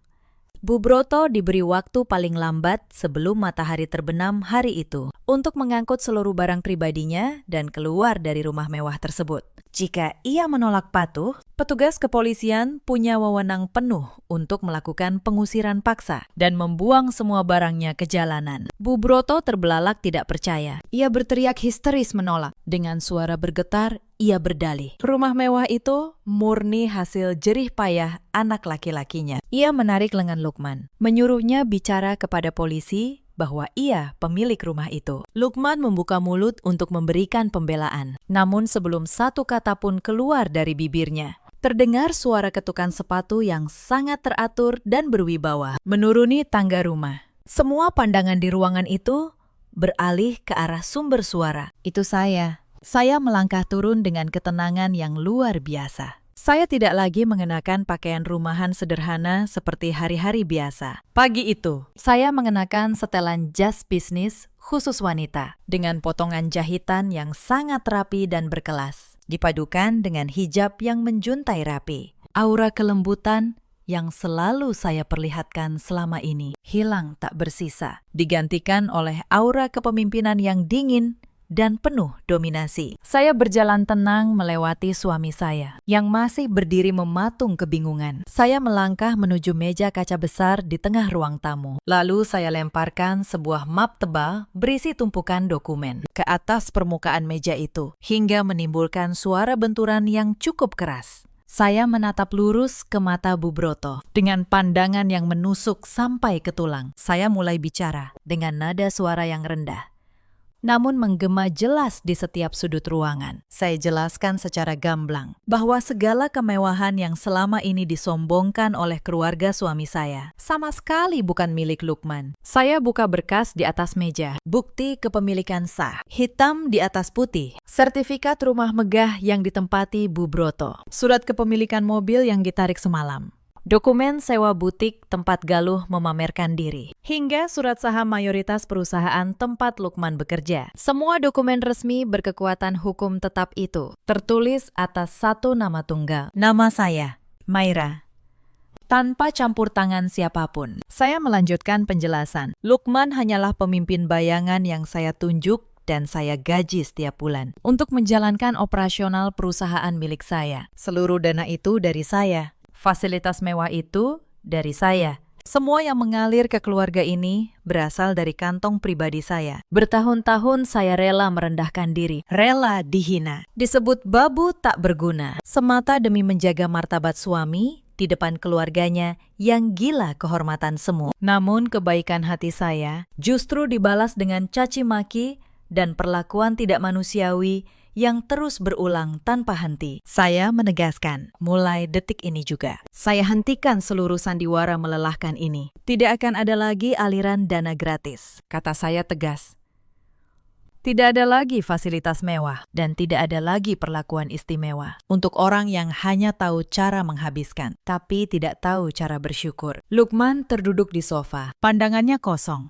Bu Broto diberi waktu paling lambat sebelum matahari terbenam hari itu untuk mengangkut seluruh barang pribadinya dan keluar dari rumah mewah tersebut. Jika ia menolak patuh, petugas kepolisian punya wewenang penuh untuk melakukan pengusiran paksa dan membuang semua barangnya ke jalanan. Bu Broto terbelalak tidak percaya. Ia berteriak histeris menolak. Dengan suara bergetar, ia berdalih. Rumah mewah itu murni hasil jerih payah anak laki-lakinya. Ia menarik lengan Lukman, menyuruhnya bicara kepada polisi bahwa ia pemilik rumah itu. Lukman membuka mulut untuk memberikan pembelaan. Namun sebelum satu kata pun keluar dari bibirnya, terdengar suara ketukan sepatu yang sangat teratur dan berwibawa menuruni tangga rumah. Semua pandangan di ruangan itu beralih ke arah sumber suara. Itu saya. Saya melangkah turun dengan ketenangan yang luar biasa. Saya tidak lagi mengenakan pakaian rumahan sederhana seperti hari-hari biasa. Pagi itu, saya mengenakan setelan jas bisnis khusus wanita dengan potongan jahitan yang sangat rapi dan berkelas, dipadukan dengan hijab yang menjuntai rapi. Aura kelembutan yang selalu saya perlihatkan selama ini hilang tak bersisa, digantikan oleh aura kepemimpinan yang dingin dan penuh dominasi. Saya berjalan tenang melewati suami saya yang masih berdiri mematung kebingungan. Saya melangkah menuju meja kaca besar di tengah ruang tamu. Lalu saya lemparkan sebuah map tebal berisi tumpukan dokumen ke atas permukaan meja itu hingga menimbulkan suara benturan yang cukup keras. Saya menatap lurus ke mata Bu Broto dengan pandangan yang menusuk sampai ke tulang. Saya mulai bicara dengan nada suara yang rendah, namun menggema jelas di setiap sudut ruangan. Saya jelaskan secara gamblang bahwa segala kemewahan yang selama ini disombongkan oleh keluarga suami saya sama sekali bukan milik Lukman. Saya buka berkas di atas meja, bukti kepemilikan sah, hitam di atas putih, sertifikat rumah megah yang ditempati Bu Broto, surat kepemilikan mobil yang ditarik semalam, dokumen sewa butik tempat Galuh memamerkan diri, hingga surat saham mayoritas perusahaan tempat Lukman bekerja. Semua dokumen resmi berkekuatan hukum tetap itu tertulis atas satu nama tunggal. Nama saya, Maira. Tanpa campur tangan siapapun. Saya melanjutkan penjelasan. Lukman hanyalah pemimpin bayangan yang saya tunjuk dan saya gaji setiap bulan untuk menjalankan operasional perusahaan milik saya. Seluruh dana itu dari saya. Fasilitas mewah itu dari saya. Semua yang mengalir ke keluarga ini berasal dari kantong pribadi saya. Bertahun-tahun saya rela merendahkan diri, rela dihina. Disebut babu tak berguna, semata demi menjaga martabat suami di depan keluarganya yang gila kehormatan semua. Namun kebaikan hati saya justru dibalas dengan caci maki dan perlakuan tidak manusiawi yang terus berulang tanpa henti. Saya menegaskan, mulai detik ini juga, saya hentikan seluruh sandiwara melelahkan ini. Tidak akan ada lagi aliran dana gratis, kata saya tegas. Tidak ada lagi fasilitas mewah dan tidak ada lagi perlakuan istimewa untuk orang yang hanya tahu cara menghabiskan, tapi tidak tahu cara bersyukur. Lukman terduduk di sofa, pandangannya kosong.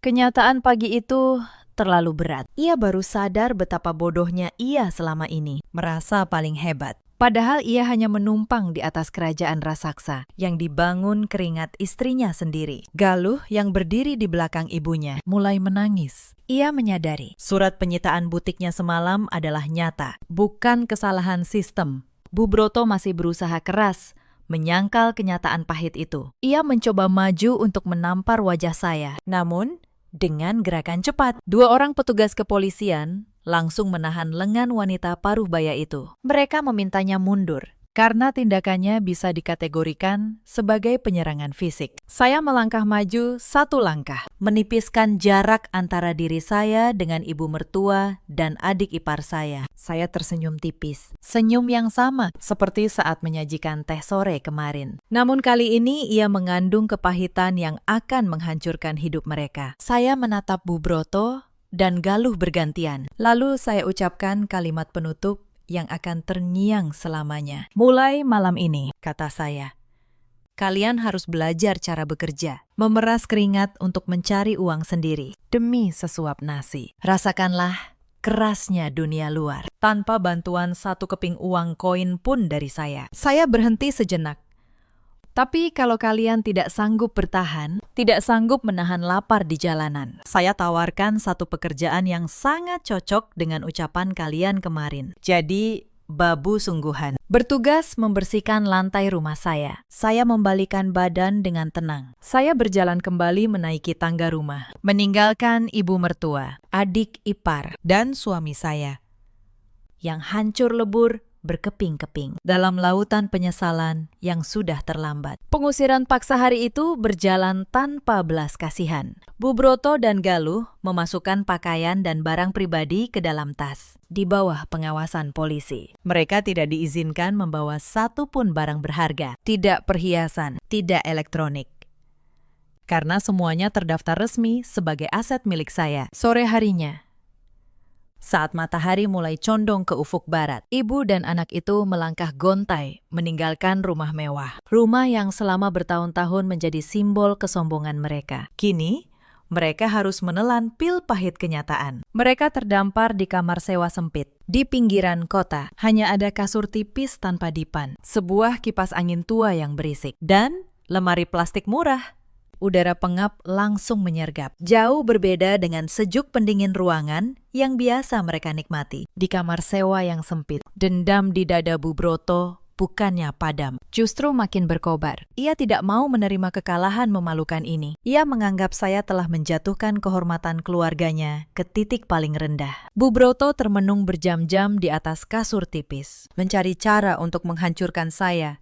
Kenyataan pagi itu terlalu berat. Ia baru sadar betapa bodohnya ia selama ini, merasa paling hebat. Padahal ia hanya menumpang di atas kerajaan raksasa yang dibangun keringat istrinya sendiri. Galuh yang berdiri di belakang ibunya mulai menangis. Ia menyadari surat penyitaan butiknya semalam adalah nyata, bukan kesalahan sistem. Bu Broto masih berusaha keras menyangkal kenyataan pahit itu. Ia mencoba maju untuk menampar wajah saya, namun dengan gerakan cepat. 2 orang petugas kepolisian langsung menahan lengan wanita paruh baya itu. Mereka memintanya mundur karena tindakannya bisa dikategorikan sebagai penyerangan fisik. Saya melangkah maju 1 langkah, menipiskan jarak antara diri saya dengan ibu mertua dan adik ipar saya. Saya tersenyum tipis, senyum yang sama seperti saat menyajikan teh sore kemarin. Namun kali ini ia mengandung kepahitan yang akan menghancurkan hidup mereka. Saya menatap Bu Broto dan Galuh bergantian. Lalu saya ucapkan kalimat penutup yang akan terngiang selamanya. Mulai malam ini, kata saya, kalian harus belajar cara bekerja, memeras keringat untuk mencari uang sendiri, demi sesuap nasi. Rasakanlah kerasnya dunia luar, tanpa bantuan 1 keping uang koin pun dari saya. Saya berhenti sejenak. Tapi kalau kalian tidak sanggup bertahan, tidak sanggup menahan lapar di jalanan, saya tawarkan 1 pekerjaan yang sangat cocok dengan ucapan kalian kemarin. Jadi, babu sungguhan. Bertugas membersihkan lantai rumah saya. Saya membalikan badan dengan tenang. Saya berjalan kembali menaiki tangga rumah, meninggalkan ibu mertua, adik ipar, dan suami saya yang hancur lebur berkeping-keping dalam lautan penyesalan yang sudah terlambat. Pengusiran paksa hari itu berjalan tanpa belas kasihan. Bu Broto dan Galuh memasukkan pakaian dan barang pribadi ke dalam tas, di bawah pengawasan polisi. Mereka tidak diizinkan membawa 1 pun barang berharga, tidak perhiasan, tidak elektronik, karena semuanya terdaftar resmi sebagai aset milik saya. Sore harinya, saat matahari mulai condong ke ufuk barat, ibu dan anak itu melangkah gontai meninggalkan rumah mewah. Rumah yang selama bertahun-tahun menjadi simbol kesombongan mereka. Kini, mereka harus menelan pil pahit kenyataan. Mereka terdampar di kamar sewa sempit, di pinggiran kota. Hanya ada kasur tipis tanpa dipan, sebuah kipas angin tua yang berisik, dan lemari plastik murah. Udara pengap langsung menyergap. Jauh berbeda dengan sejuk pendingin ruangan yang biasa mereka nikmati. Di kamar sewa yang sempit, dendam di dada Bu Broto bukannya padam, justru makin berkobar. Ia tidak mau menerima kekalahan memalukan ini. Ia menganggap saya telah menjatuhkan kehormatan keluarganya ke titik paling rendah. Bu Broto termenung berjam-jam di atas kasur tipis, mencari cara untuk menghancurkan saya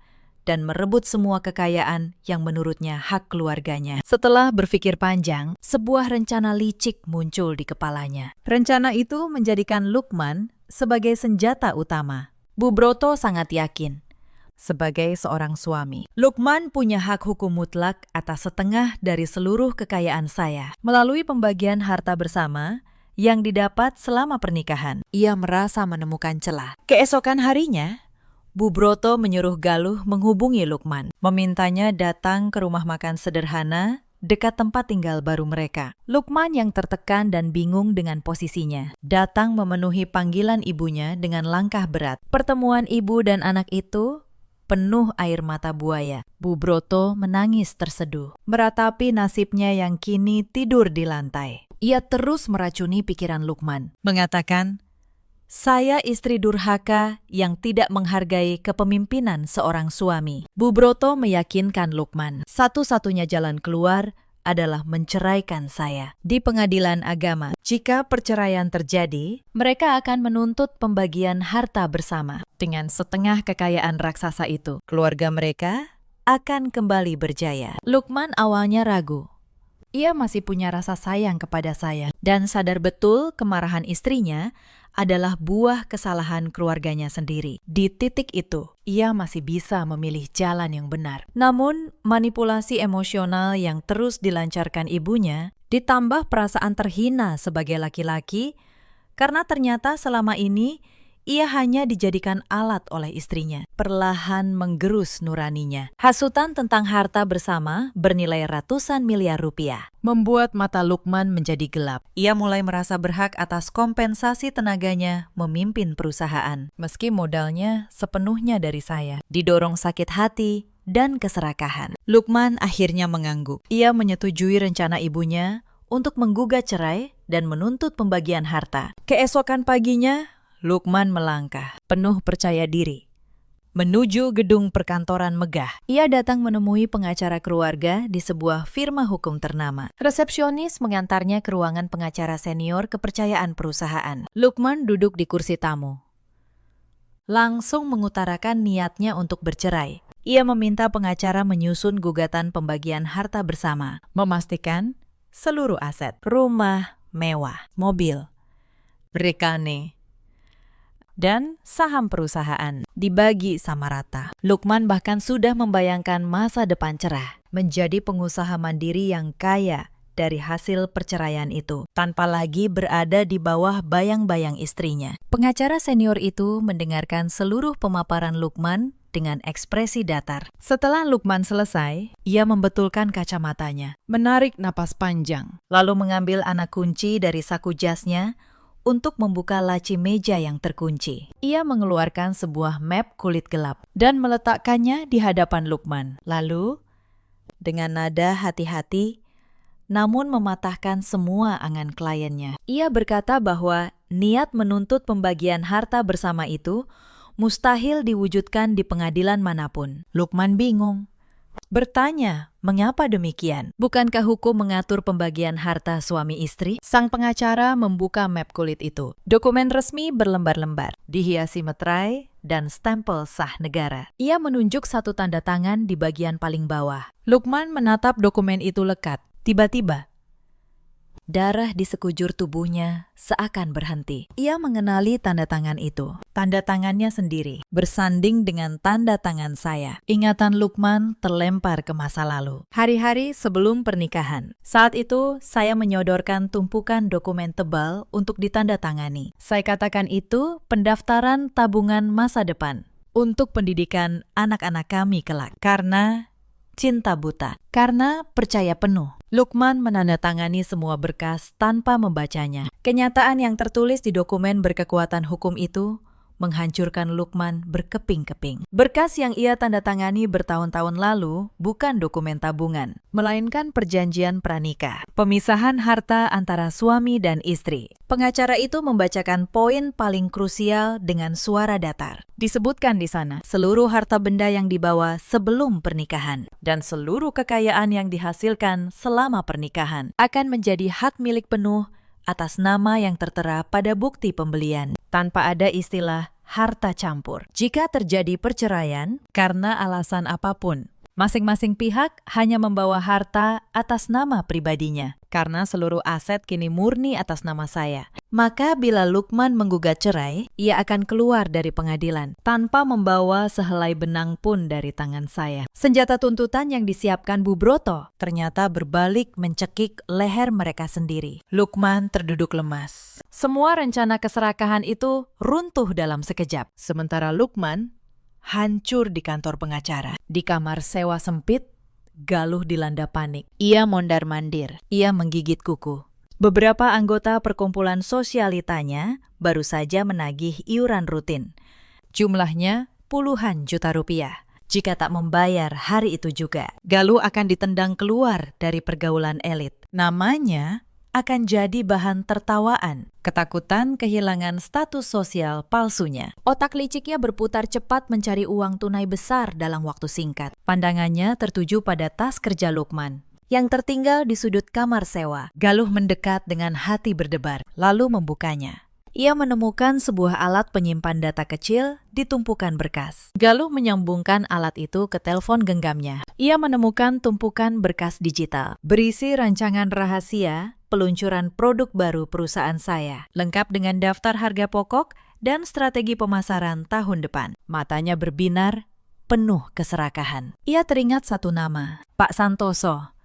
dan merebut semua kekayaan yang menurutnya hak keluarganya. Setelah berpikir panjang, sebuah rencana licik muncul di kepalanya. Rencana itu menjadikan Lukman sebagai senjata utama. Bu Broto sangat yakin, sebagai seorang suami, Lukman punya hak hukum mutlak atas setengah dari seluruh kekayaan saya. Melalui pembagian harta bersama yang didapat selama pernikahan, ia merasa menemukan celah. Keesokan harinya, Bu Broto menyuruh Galuh menghubungi Lukman, memintanya datang ke rumah makan sederhana dekat tempat tinggal baru mereka. Lukman yang tertekan dan bingung dengan posisinya, datang memenuhi panggilan ibunya dengan langkah berat. Pertemuan ibu dan anak itu penuh air mata buaya. Bu Broto menangis terseduh, meratapi nasibnya yang kini tidur di lantai. Ia terus meracuni pikiran Lukman, mengatakan, "Saya istri durhaka yang tidak menghargai kepemimpinan seorang suami." Bu Broto meyakinkan Lukman, satu-satunya jalan keluar adalah menceraikan saya. Di pengadilan agama, jika perceraian terjadi, mereka akan menuntut pembagian harta bersama. Dengan setengah kekayaan raksasa itu, keluarga mereka akan kembali berjaya. Lukman awalnya ragu. Ia masih punya rasa sayang kepada saya dan sadar betul kemarahan istrinya adalah buah kesalahan keluarganya sendiri. Di titik itu, ia masih bisa memilih jalan yang benar. Namun, manipulasi emosional yang terus dilancarkan ibunya, ditambah perasaan terhina sebagai laki-laki, karena ternyata selama ini ia hanya dijadikan alat oleh istrinya, perlahan menggerus nuraninya. Hasutan tentang harta bersama bernilai ratusan miliar rupiah membuat mata Lukman menjadi gelap. Ia mulai merasa berhak atas kompensasi tenaganya memimpin perusahaan, meski modalnya sepenuhnya dari saya. Didorong sakit hati dan keserakahan, Lukman akhirnya mengangguk. Ia menyetujui rencana ibunya untuk menggugat cerai dan menuntut pembagian harta. Keesokan paginya, Lukman melangkah, penuh percaya diri, menuju gedung perkantoran megah. Ia datang menemui pengacara keluarga di sebuah firma hukum ternama. Resepsionis mengantarnya ke ruangan pengacara senior kepercayaan perusahaan. Lukman duduk di kursi tamu, langsung mengutarakan niatnya untuk bercerai. Ia meminta pengacara menyusun gugatan pembagian harta bersama, memastikan seluruh aset, rumah mewah, mobil, rekane, dan saham perusahaan dibagi sama rata. Lukman bahkan sudah membayangkan masa depan cerah, menjadi pengusaha mandiri yang kaya dari hasil perceraian itu, tanpa lagi berada di bawah bayang-bayang istrinya. Pengacara senior itu mendengarkan seluruh pemaparan Lukman dengan ekspresi datar. Setelah Lukman selesai, ia membetulkan kacamatanya, menarik napas panjang, lalu mengambil anak kunci dari saku jasnya untuk membuka laci meja yang terkunci. Ia mengeluarkan sebuah map kulit gelap dan meletakkannya di hadapan Lukman. Lalu, dengan nada hati-hati, namun mematahkan semua angan kliennya, ia berkata bahwa niat menuntut pembagian harta bersama itu mustahil diwujudkan di pengadilan manapun. Lukman bingung, bertanya, mengapa demikian? Bukankah hukum mengatur pembagian harta suami istri? Sang pengacara membuka map kulit itu. Dokumen resmi berlembar-lembar, dihiasi meterai dan stempel sah negara. Ia menunjuk satu tanda tangan di bagian paling bawah. Lukman menatap dokumen itu lekat. Tiba-tiba, darah di sekujur tubuhnya seakan berhenti. Ia mengenali tanda tangan itu. Tanda tangannya sendiri, bersanding dengan tanda tangan saya. Ingatan Lukman terlempar ke masa lalu. Hari-hari sebelum pernikahan. Saat itu, saya menyodorkan tumpukan dokumen tebal untuk ditandatangani. Saya katakan itu pendaftaran tabungan masa depan untuk pendidikan anak-anak kami kelak. Karena cinta buta, karena percaya penuh. Lukman menandatangani semua berkas tanpa membacanya. Kenyataan yang tertulis di dokumen berkekuatan hukum itu menghancurkan Lukman berkeping-keping. Berkas yang ia tandatangani bertahun-tahun lalu bukan dokumen tabungan, melainkan perjanjian pranikah, pemisahan harta antara suami dan istri. Pengacara itu membacakan poin paling krusial dengan suara datar. Disebutkan di sana, seluruh harta benda yang dibawa sebelum pernikahan dan seluruh kekayaan yang dihasilkan selama pernikahan akan menjadi hak milik penuh atas nama yang tertera pada bukti pembelian, tanpa ada istilah harta campur. Jika terjadi perceraian karena alasan apapun, masing-masing pihak hanya membawa harta atas nama pribadinya. Karena seluruh aset kini murni atas nama saya. Maka bila Lukman menggugat cerai, ia akan keluar dari pengadilan tanpa membawa sehelai benang pun dari tangan saya. Senjata tuntutan yang disiapkan Bu Broto ternyata berbalik mencekik leher mereka sendiri. Lukman terduduk lemas. Semua rencana keserakahan itu runtuh dalam sekejap. Sementara Lukman hancur di kantor pengacara. Di kamar sewa sempit, Galuh dilanda panik. Ia mondar-mandir. Ia menggigit kuku. Beberapa anggota perkumpulan sosialitanya baru saja menagih iuran rutin. Jumlahnya puluhan juta rupiah. Jika tak membayar hari itu juga, Galuh akan ditendang keluar dari pergaulan elit. Namanya akan jadi bahan tertawaan. Ketakutan kehilangan status sosial palsunya. Otak liciknya berputar cepat mencari uang tunai besar dalam waktu singkat. Pandangannya tertuju pada tas kerja Lukman yang tertinggal di sudut kamar sewa. Galuh mendekat dengan hati berdebar, lalu membukanya. Ia menemukan sebuah alat penyimpan data kecil di tumpukan berkas. Galuh menyambungkan alat itu ke telepon genggamnya. Ia menemukan tumpukan berkas digital berisi rancangan rahasia peluncuran produk baru perusahaan saya, lengkap dengan daftar harga pokok dan strategi pemasaran tahun depan. Matanya berbinar, penuh keserakahan. Ia teringat satu nama, Pak Santoso,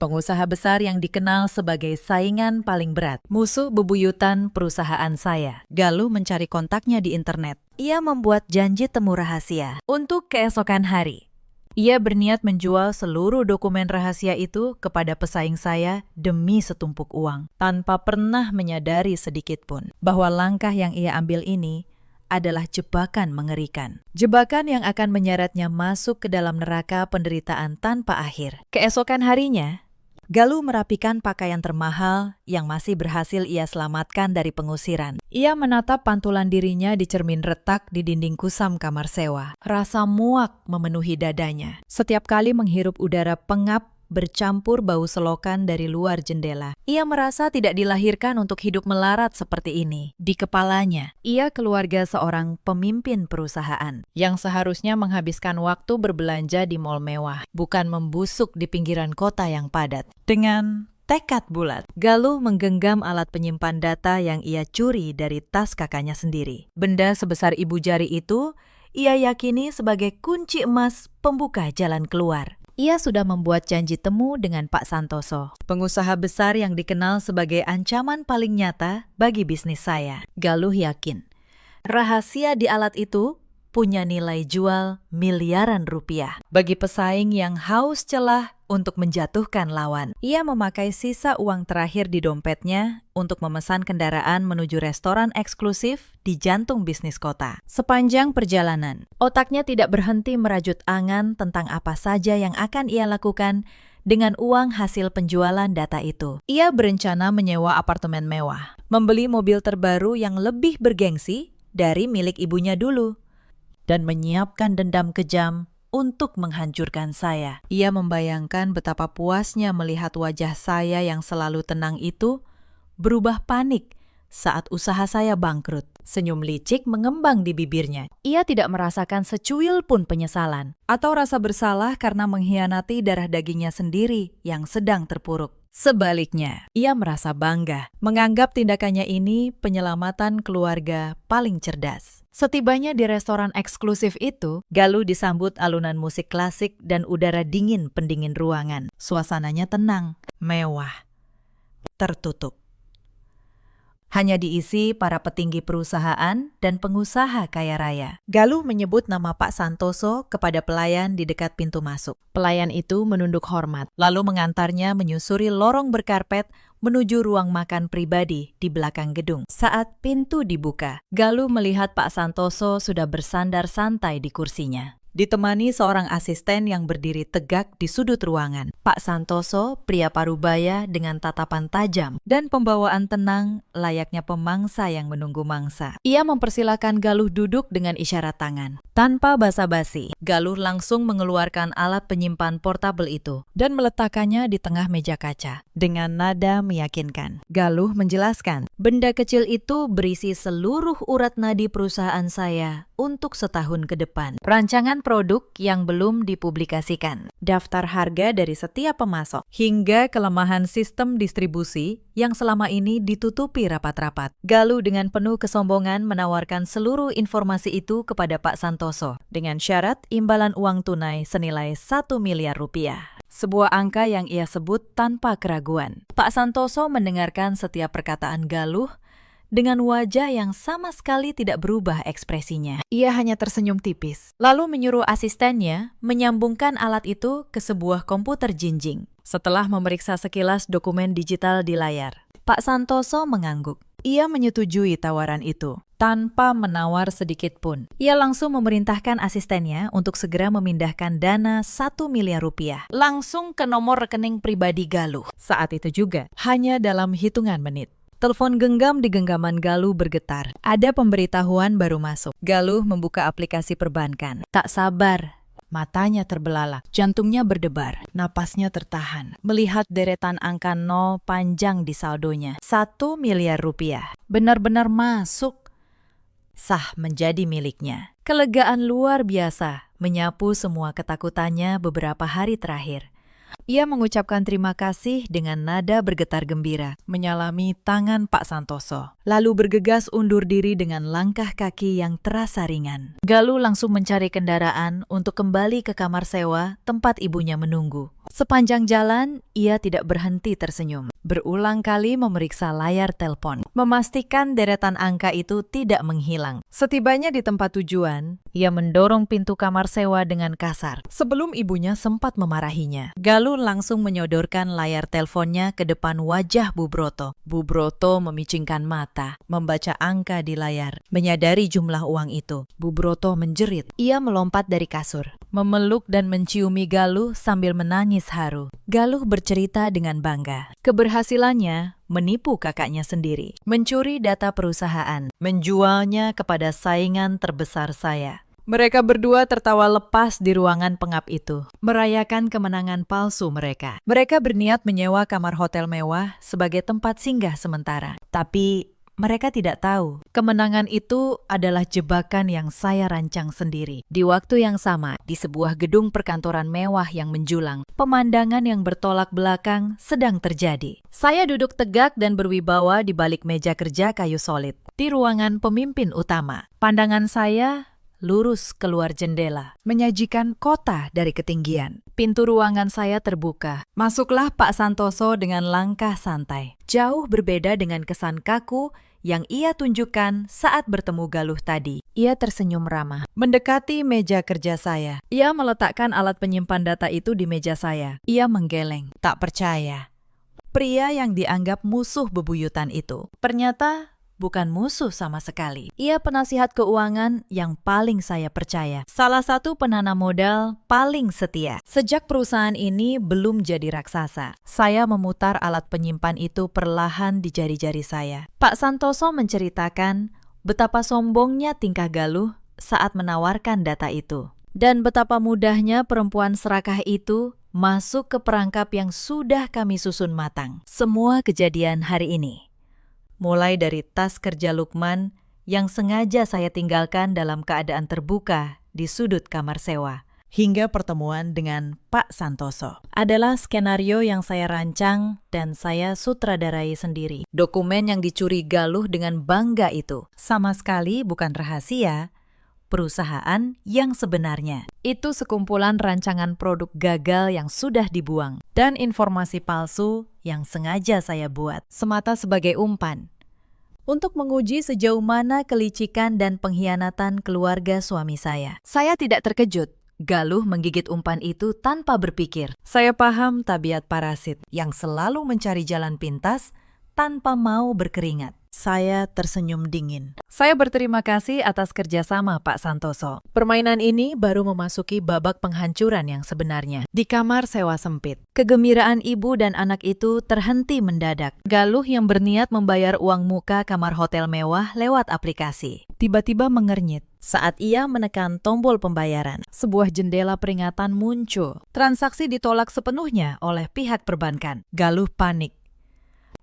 pengusaha besar yang dikenal sebagai saingan paling berat, musuh bebuyutan perusahaan saya. Galuh mencari kontaknya di internet. Ia membuat janji temu rahasia untuk keesokan hari. Ia berniat menjual seluruh dokumen rahasia itu kepada pesaing saya demi setumpuk uang, tanpa pernah menyadari sedikitpun bahwa langkah yang ia ambil ini adalah jebakan mengerikan. Jebakan yang akan menyeretnya masuk ke dalam neraka penderitaan tanpa akhir. Keesokan harinya, Galuh merapikan pakaian termahal yang masih berhasil ia selamatkan dari pengusiran. Ia menatap pantulan dirinya di cermin retak di dinding kusam kamar sewa. Rasa muak memenuhi dadanya. Setiap kali menghirup udara pengap bercampur bau selokan dari luar jendela. Ia merasa tidak dilahirkan untuk hidup melarat seperti ini. Di kepalanya, ia keluarga seorang pemimpin perusahaan yang seharusnya menghabiskan waktu berbelanja di mal mewah, bukan membusuk di pinggiran kota yang padat. Dengan tekad bulat, Galuh menggenggam alat penyimpan data yang ia curi dari tas kakaknya sendiri. Benda sebesar ibu jari itu ia yakini sebagai kunci emas pembuka jalan keluar. Ia sudah membuat janji temu dengan Pak Santoso, pengusaha besar yang dikenal sebagai ancaman paling nyata bagi bisnis saya. Galuh yakin, rahasia di alat itu punya nilai jual miliaran rupiah bagi pesaing yang haus celah untuk menjatuhkan lawan. Ia memakai sisa uang terakhir di dompetnya untuk memesan kendaraan menuju restoran eksklusif di jantung bisnis kota. Sepanjang perjalanan, otaknya tidak berhenti merajut angan tentang apa saja yang akan ia lakukan dengan uang hasil penjualan data itu. Ia berencana menyewa apartemen mewah, membeli mobil terbaru yang lebih bergengsi dari milik ibunya dulu, dan menyiapkan dendam kejam untuk menghancurkan saya. Ia membayangkan betapa puasnya melihat wajah saya yang selalu tenang itu berubah panik saat usaha saya bangkrut. Senyum licik mengembang di bibirnya. Ia tidak merasakan secuil pun penyesalan atau rasa bersalah karena mengkhianati darah dagingnya sendiri yang sedang terpuruk. Sebaliknya, ia merasa bangga, menganggap tindakannya ini penyelamatan keluarga paling cerdas. Setibanya di restoran eksklusif itu, Galuh disambut alunan musik klasik dan udara dingin pendingin ruangan. Suasananya tenang, mewah, tertutup. Hanya diisi para petinggi perusahaan dan pengusaha kaya raya. Galuh menyebut nama Pak Santoso kepada pelayan di dekat pintu masuk. Pelayan itu menunduk hormat, lalu mengantarnya menyusuri lorong berkarpet menuju ruang makan pribadi di belakang gedung. Saat pintu dibuka, Galuh melihat Pak Santoso sudah bersandar santai di kursinya, ditemani seorang asisten yang berdiri tegak di sudut ruangan. Pak Santoso, pria parubaya dengan tatapan tajam dan pembawaan tenang layaknya pemangsa yang menunggu mangsa. Ia mempersilakan Galuh duduk dengan isyarat tangan. Tanpa basa-basi, Galuh langsung mengeluarkan alat penyimpan portabel itu dan meletakkannya di tengah meja kaca. Dengan nada meyakinkan, Galuh menjelaskan, benda kecil itu berisi seluruh urat nadi perusahaan saya untuk setahun ke depan. Rancangan produk yang belum dipublikasikan, daftar harga dari setiap pemasok, hingga kelemahan sistem distribusi yang selama ini ditutupi rapat-rapat. Galuh dengan penuh kesombongan menawarkan seluruh informasi itu kepada Pak Santoso dengan syarat imbalan uang tunai senilai 1 miliar rupiah. Sebuah angka yang ia sebut tanpa keraguan. Pak Santoso mendengarkan setiap perkataan Galuh dengan wajah yang sama sekali tidak berubah ekspresinya. Ia hanya tersenyum tipis, lalu menyuruh asistennya menyambungkan alat itu ke sebuah komputer jinjing. Setelah memeriksa sekilas dokumen digital di layar, Pak Santoso mengangguk. Ia menyetujui tawaran itu, tanpa menawar sedikit pun. Ia langsung memerintahkan asistennya untuk segera memindahkan dana 1 miliar rupiah langsung ke nomor rekening pribadi Galuh. Saat itu juga, hanya dalam hitungan menit, telepon genggam di genggaman Galuh bergetar. Ada pemberitahuan baru masuk. Galuh membuka aplikasi perbankan. Tak sabar. Matanya terbelalak, jantungnya berdebar, napasnya tertahan. Melihat deretan angka 0 panjang di saldonya. 1 miliar rupiah. Benar-benar masuk. Sah menjadi miliknya. Kelegaan luar biasa menyapu semua ketakutannya beberapa hari terakhir. Ia mengucapkan terima kasih dengan nada bergetar gembira, menyalami tangan Pak Santoso, lalu bergegas undur diri dengan langkah kaki yang terasa ringan. Galuh langsung mencari kendaraan untuk kembali ke kamar sewa tempat ibunya menunggu. Sepanjang jalan, ia tidak berhenti tersenyum. Berulang kali memeriksa layar telepon, memastikan deretan angka itu tidak menghilang. Setibanya di tempat tujuan, ia mendorong pintu kamar sewa dengan kasar. Sebelum ibunya sempat memarahinya, Galuh langsung menyodorkan layar teleponnya ke depan wajah Bu Broto. Bu Broto memicingkan mata, membaca angka di layar, menyadari jumlah uang itu. Bu Broto menjerit. Ia melompat dari kasur, memeluk dan menciumi Galuh sambil menangis haru. Galuh bercerita dengan bangga. Keberhasilannya menipu kakaknya sendiri, mencuri data perusahaan, menjualnya kepada saingan terbesar saya. Mereka berdua tertawa lepas di ruangan pengap itu, merayakan kemenangan palsu mereka. Mereka berniat menyewa kamar hotel mewah sebagai tempat singgah sementara. Tapi mereka tidak tahu, kemenangan itu adalah jebakan yang saya rancang sendiri. Di waktu yang sama, di sebuah gedung perkantoran mewah yang menjulang, pemandangan yang bertolak belakang sedang terjadi. Saya duduk tegak dan berwibawa di balik meja kerja kayu solid, di ruangan pemimpin utama. Pandangan saya lurus keluar jendela, menyajikan kota dari ketinggian. Pintu ruangan saya terbuka. Masuklah Pak Santoso dengan langkah santai. Jauh berbeda dengan kesan kaku yang ia tunjukkan saat bertemu Galuh tadi. Ia tersenyum ramah, mendekati meja kerja saya. Ia meletakkan alat penyimpan data itu di meja saya. Ia menggeleng, tak percaya. Pria yang dianggap musuh bebuyutan itu ternyata bukan musuh sama sekali. Ia penasihat keuangan yang paling saya percaya. Salah satu penanam modal paling setia. Sejak perusahaan ini belum jadi raksasa, saya memutar alat penyimpan itu perlahan di jari-jari saya. Pak Santoso menceritakan betapa sombongnya tingkah Galuh saat menawarkan data itu. Dan betapa mudahnya perempuan serakah itu masuk ke perangkap yang sudah kami susun matang. Semua kejadian hari ini, mulai dari tas kerja Lukman yang sengaja saya tinggalkan dalam keadaan terbuka di sudut kamar sewa, hingga pertemuan dengan Pak Santoso, adalah skenario yang saya rancang dan saya sutradarai sendiri. Dokumen yang dicuri Galuh dengan bangga itu sama sekali bukan rahasia perusahaan yang sebenarnya. Itu sekumpulan rancangan produk gagal yang sudah dibuang dan informasi palsu yang sengaja saya buat semata sebagai umpan untuk menguji sejauh mana kelicikan dan pengkhianatan keluarga suami saya. Saya tidak terkejut. Galuh menggigit umpan itu tanpa berpikir. Saya paham tabiat parasit yang selalu mencari jalan pintas tanpa mau berkeringat. Saya tersenyum dingin. Saya berterima kasih atas kerjasama Pak Santoso. Permainan ini baru memasuki babak penghancuran yang sebenarnya. Di kamar sewa sempit, kegembiraan ibu dan anak itu terhenti mendadak. Galuh yang berniat membayar uang muka kamar hotel mewah lewat aplikasi tiba-tiba mengernyit saat ia menekan tombol pembayaran. Sebuah jendela peringatan muncul. Transaksi ditolak sepenuhnya oleh pihak perbankan. Galuh panik.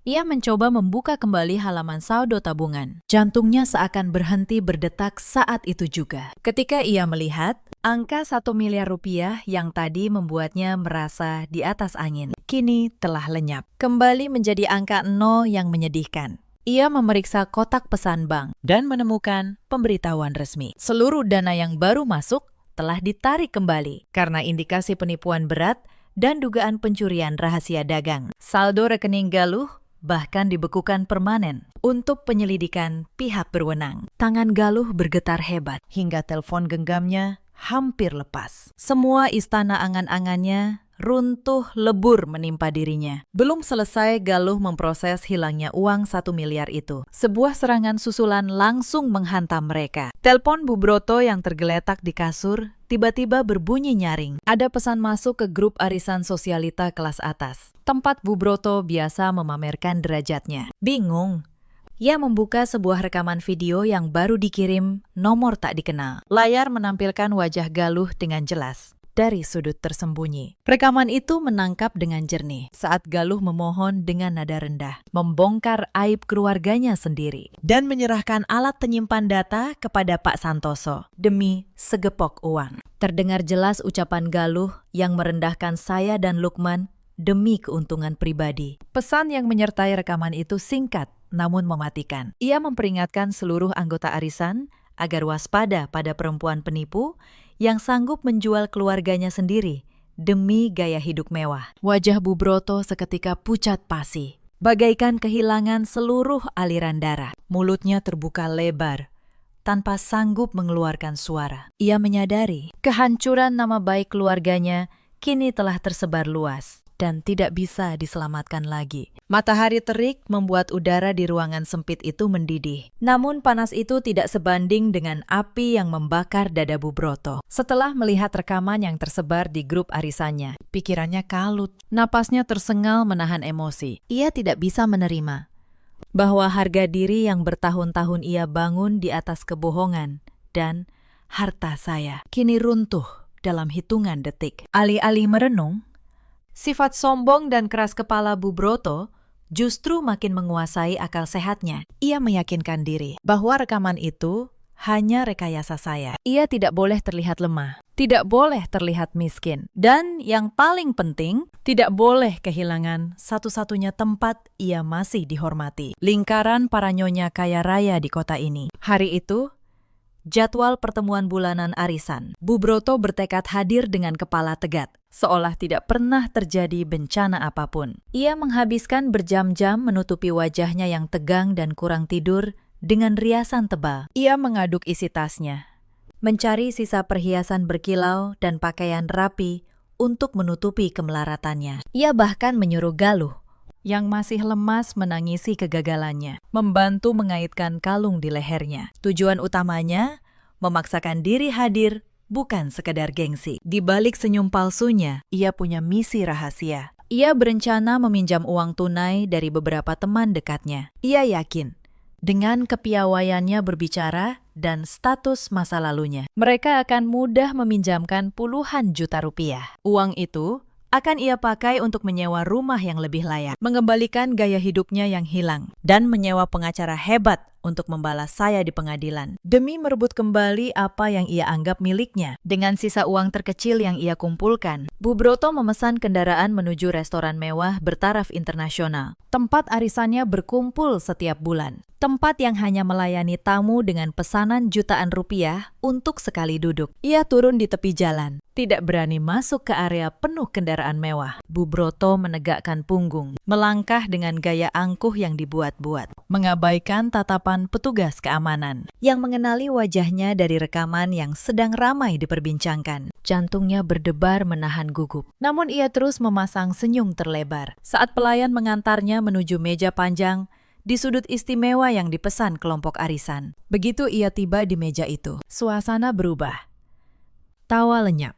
Ia mencoba membuka kembali halaman saldo tabungan. Jantungnya seakan berhenti berdetak saat itu juga. Ketika ia melihat angka 1 miliar rupiah yang tadi membuatnya merasa di atas angin, kini telah lenyap. Kembali menjadi angka 0 yang menyedihkan. Ia memeriksa kotak pesan bank dan menemukan pemberitahuan resmi. Seluruh dana yang baru masuk telah ditarik kembali karena indikasi penipuan berat dan dugaan pencurian rahasia dagang. Saldo rekening Galuh bahkan dibekukan permanen untuk penyelidikan pihak berwenang. Tangan Galuh bergetar hebat hingga telepon genggamnya hampir lepas. Semua istana angan-angannya runtuh lebur menimpa dirinya. Belum selesai Galuh memproses hilangnya uang 1 miliar itu. Sebuah serangan susulan langsung menghantam mereka. Telepon Bu Broto yang tergeletak di kasur tiba-tiba berbunyi nyaring. Ada pesan masuk ke grup arisan sosialita kelas atas, tempat Bu Broto biasa memamerkan derajatnya. Bingung. Ia membuka sebuah rekaman video yang baru dikirim nomor tak dikenal. Layar menampilkan wajah Galuh dengan jelas dari sudut tersembunyi. Rekaman itu menangkap dengan jernih saat Galuh memohon dengan nada rendah, membongkar aib keluarganya sendiri, dan menyerahkan alat penyimpan data kepada Pak Santoso demi segepok uang. Terdengar jelas ucapan Galuh yang merendahkan saya dan Lukman demi keuntungan pribadi. Pesan yang menyertai rekaman itu singkat namun mematikan. Ia memperingatkan seluruh anggota arisan agar waspada pada perempuan penipu yang sanggup menjual keluarganya sendiri demi gaya hidup mewah. Wajah Bu Broto seketika pucat pasi, bagaikan kehilangan seluruh aliran darah. Mulutnya terbuka lebar, tanpa sanggup mengeluarkan suara. Ia menyadari kehancuran nama baik keluarganya kini telah tersebar luas dan tidak bisa diselamatkan lagi. Matahari terik membuat udara di ruangan sempit itu mendidih. Namun panas itu tidak sebanding dengan api yang membakar dada Bu Broto. Setelah melihat rekaman yang tersebar di grup arisannya, pikirannya kalut. Napasnya tersengal menahan emosi. Ia tidak bisa menerima bahwa harga diri yang bertahun-tahun ia bangun di atas kebohongan dan harta saya kini runtuh dalam hitungan detik. Alih-alih merenung, sifat sombong dan keras kepala Bu Broto justru makin menguasai akal sehatnya. Ia meyakinkan diri bahwa rekaman itu hanya rekayasa saya. Ia tidak boleh terlihat lemah, tidak boleh terlihat miskin, dan yang paling penting, tidak boleh kehilangan satu-satunya tempat ia masih dihormati. Lingkaran para nyonya kaya raya di kota ini. Hari itu, jadwal pertemuan bulanan arisan. Bu Broto bertekad hadir dengan kepala tegak, seolah tidak pernah terjadi bencana apapun. Ia menghabiskan berjam-jam menutupi wajahnya yang tegang dan kurang tidur dengan riasan tebal. Ia mengaduk isi tasnya, mencari sisa perhiasan berkilau dan pakaian rapi untuk menutupi kemelaratannya. Ia bahkan menyuruh Galuh yang masih lemas menangisi kegagalannya, membantu mengaitkan kalung di lehernya. Tujuan utamanya, memaksakan diri hadir, bukan sekedar gengsi. Di balik senyum palsunya, ia punya misi rahasia. Ia berencana meminjam uang tunai dari beberapa teman dekatnya. Ia yakin, dengan kepiawaiannya berbicara dan status masa lalunya, mereka akan mudah meminjamkan puluhan juta rupiah. Uang itu akan ia pakai untuk menyewa rumah yang lebih layak, mengembalikan gaya hidupnya yang hilang, dan menyewa pengacara hebat untuk membalas saya di pengadilan, demi merebut kembali apa yang ia anggap miliknya. Dengan sisa uang terkecil yang ia kumpulkan, Bu Broto memesan kendaraan menuju restoran mewah bertaraf internasional. Tempat arisannya berkumpul setiap bulan. Tempat yang hanya melayani tamu dengan pesanan jutaan rupiah untuk sekali duduk. Ia turun di tepi jalan, tidak berani masuk ke area penuh kendaraan mewah. Bu Broto menegakkan punggung, melangkah dengan gaya angkuh yang dibuat-buat, mengabaikan tatapan petugas keamanan yang mengenali wajahnya dari rekaman yang sedang ramai diperbincangkan. Jantungnya berdebar menahan gugup. Namun ia terus memasang senyum terlebar saat pelayan mengantarnya menuju meja panjang di sudut istimewa yang dipesan kelompok arisan. Begitu ia tiba di meja itu, suasana berubah. Tawa lenyap,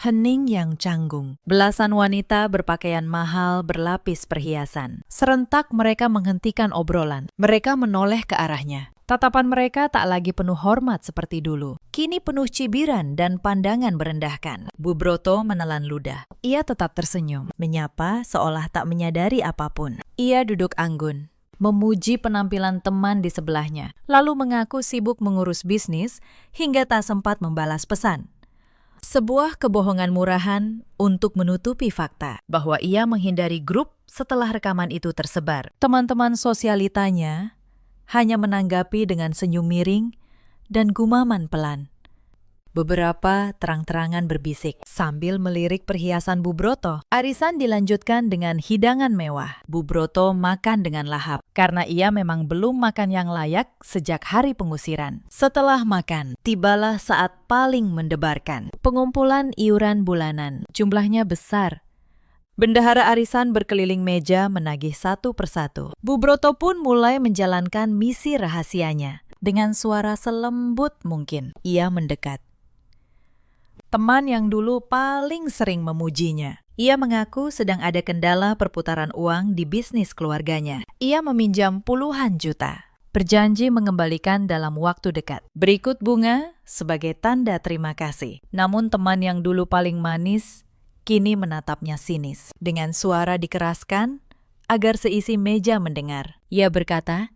hening yang canggung. Belasan wanita berpakaian mahal berlapis perhiasan. Serentak mereka menghentikan obrolan. Mereka menoleh ke arahnya. Tatapan mereka tak lagi penuh hormat seperti dulu. Kini penuh cibiran dan pandangan merendahkan. Bu Broto menelan ludah. Ia tetap tersenyum, menyapa seolah tak menyadari apapun. Ia duduk anggun, memuji penampilan teman di sebelahnya, lalu mengaku sibuk mengurus bisnis hingga tak sempat membalas pesan. Sebuah kebohongan murahan untuk menutupi fakta bahwa ia menghindari grup setelah rekaman itu tersebar. Teman-teman sosialitanya hanya menanggapi dengan senyum miring dan gumaman pelan. Beberapa terang-terangan berbisik sambil melirik perhiasan Bu Broto. Arisan dilanjutkan dengan hidangan mewah. Bu Broto makan dengan lahap karena ia memang belum makan yang layak sejak hari pengusiran. Setelah makan, tibalah saat paling mendebarkan. Pengumpulan iuran bulanan. Jumlahnya besar. Bendahara arisan berkeliling meja menagih satu persatu. Bu Broto pun mulai menjalankan misi rahasianya. Dengan suara selembut mungkin, ia mendekat. Teman yang dulu paling sering memujinya. Ia mengaku sedang ada kendala perputaran uang di bisnis keluarganya. Ia meminjam puluhan juta. Berjanji mengembalikan dalam waktu dekat. Berikut bunga sebagai tanda terima kasih. Namun teman yang dulu paling manis kini menatapnya sinis. Dengan suara dikeraskan agar seisi meja mendengar. Ia berkata,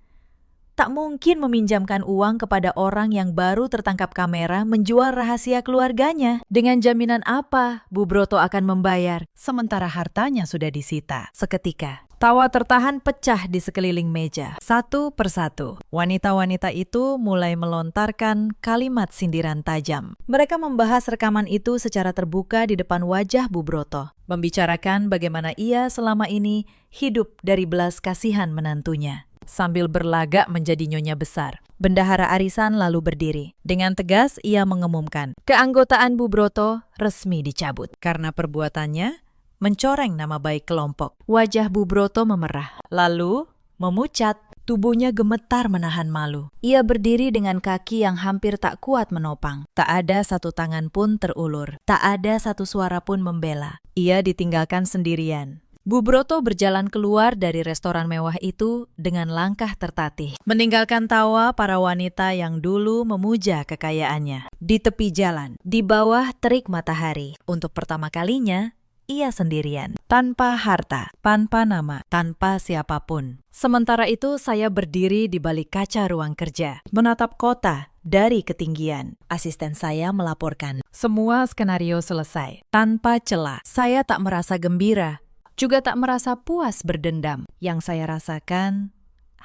"Tak mungkin meminjamkan uang kepada orang yang baru tertangkap kamera menjual rahasia keluarganya. Dengan jaminan apa Bu Broto akan membayar, sementara hartanya sudah disita?" Seketika, tawa tertahan pecah di sekeliling meja. Satu persatu, wanita-wanita itu mulai melontarkan kalimat sindiran tajam. Mereka membahas rekaman itu secara terbuka di depan wajah Bu Broto. Membicarakan bagaimana ia selama ini hidup dari belas kasihan menantunya. Sambil berlagak menjadi nyonya besar, bendahara arisan lalu berdiri. Dengan tegas ia mengumumkan, keanggotaan Bu Broto resmi dicabut karena perbuatannya mencoreng nama baik kelompok. Wajah Bu Broto memerah, lalu memucat. Tubuhnya gemetar menahan malu. Ia berdiri dengan kaki yang hampir tak kuat menopang. Tak ada satu tangan pun terulur. Tak ada satu suara pun membela. Ia ditinggalkan sendirian. Bu Broto berjalan keluar dari restoran mewah itu dengan langkah tertatih, meninggalkan tawa para wanita yang dulu memuja kekayaannya. Di tepi jalan, di bawah terik matahari, untuk pertama kalinya, ia sendirian, tanpa harta, tanpa nama, tanpa siapapun. Sementara itu saya berdiri di balik kaca ruang kerja, menatap kota dari ketinggian. Asisten saya melaporkan, semua skenario selesai, tanpa celah. Saya tak merasa gembira, juga tak merasa puas berdendam. Yang saya rasakan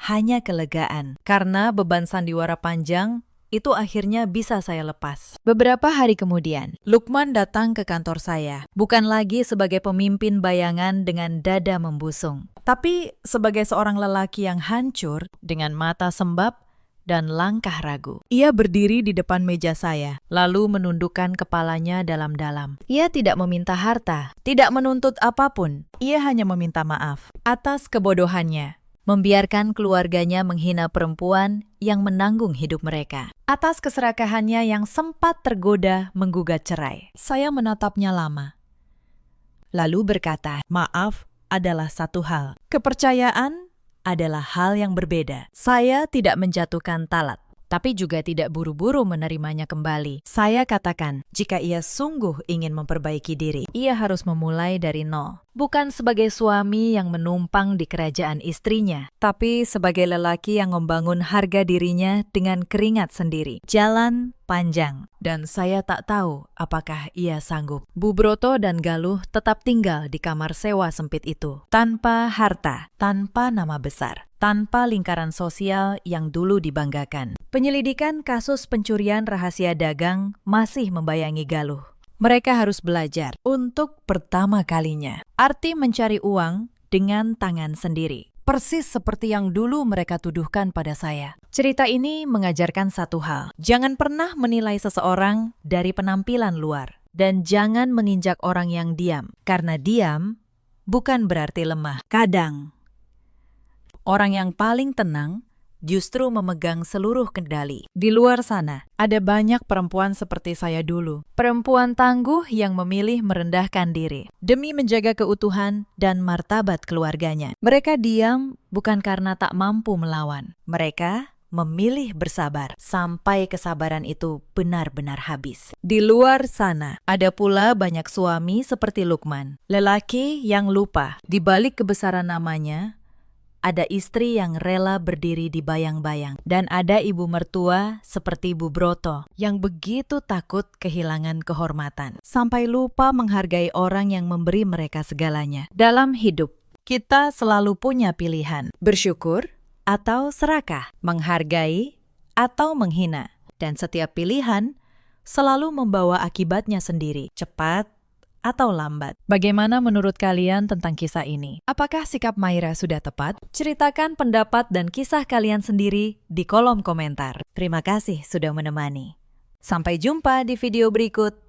hanya kelegaan, karena beban sandiwara panjang itu akhirnya bisa saya lepas. Beberapa hari kemudian, Lukman datang ke kantor saya, bukan lagi sebagai pemimpin bayangan dengan dada membusung, tapi sebagai seorang lelaki yang hancur dengan mata sembab dan langkah ragu. Ia berdiri di depan meja saya, lalu menundukkan kepalanya dalam-dalam. Ia tidak meminta harta, tidak menuntut apapun. Ia hanya meminta maaf atas kebodohannya, membiarkan keluarganya menghina perempuan yang menanggung hidup mereka. Atas keserakahannya yang sempat tergoda menggugat cerai. Saya menatapnya lama, lalu berkata, maaf adalah satu hal. Kepercayaan adalah hal yang berbeda. Saya tidak menjatuhkan talak, tapi juga tidak buru-buru menerimanya kembali. Saya katakan, jika ia sungguh ingin memperbaiki diri, ia harus memulai dari nol. Bukan sebagai suami yang menumpang di kerajaan istrinya, tapi sebagai lelaki yang membangun harga dirinya dengan keringat sendiri. Jalan panjang, dan saya tak tahu apakah ia sanggup. Bu Broto dan Galuh tetap tinggal di kamar sewa sempit itu, tanpa harta, tanpa nama besar, tanpa lingkaran sosial yang dulu dibanggakan. Penyelidikan kasus pencurian rahasia dagang masih membayangi Galuh. Mereka harus belajar untuk pertama kalinya arti mencari uang dengan tangan sendiri. Persis seperti yang dulu mereka tuduhkan pada saya. Cerita ini mengajarkan satu hal. Jangan pernah menilai seseorang dari penampilan luar. Dan jangan menginjak orang yang diam. Karena diam bukan berarti lemah. Kadang, orang yang paling tenang justru memegang seluruh kendali. Di luar sana, ada banyak perempuan seperti saya dulu. Perempuan tangguh yang memilih merendahkan diri demi menjaga keutuhan dan martabat keluarganya. Mereka diam bukan karena tak mampu melawan. Mereka memilih bersabar sampai kesabaran itu benar-benar habis. Di luar sana, ada pula banyak suami seperti Lukman. Lelaki yang lupa di balik kebesaran namanya, ada istri yang rela berdiri di bayang-bayang, dan ada ibu mertua seperti Bu Broto yang begitu takut kehilangan kehormatan, sampai lupa menghargai orang yang memberi mereka segalanya. Dalam hidup, kita selalu punya pilihan, bersyukur atau serakah, menghargai atau menghina. Dan setiap pilihan selalu membawa akibatnya sendiri, cepat atau lambat. Bagaimana menurut kalian tentang kisah ini? Apakah sikap Maira sudah tepat? Ceritakan pendapat dan kisah kalian sendiri di kolom komentar. Terima kasih sudah menemani. Sampai jumpa di video berikut.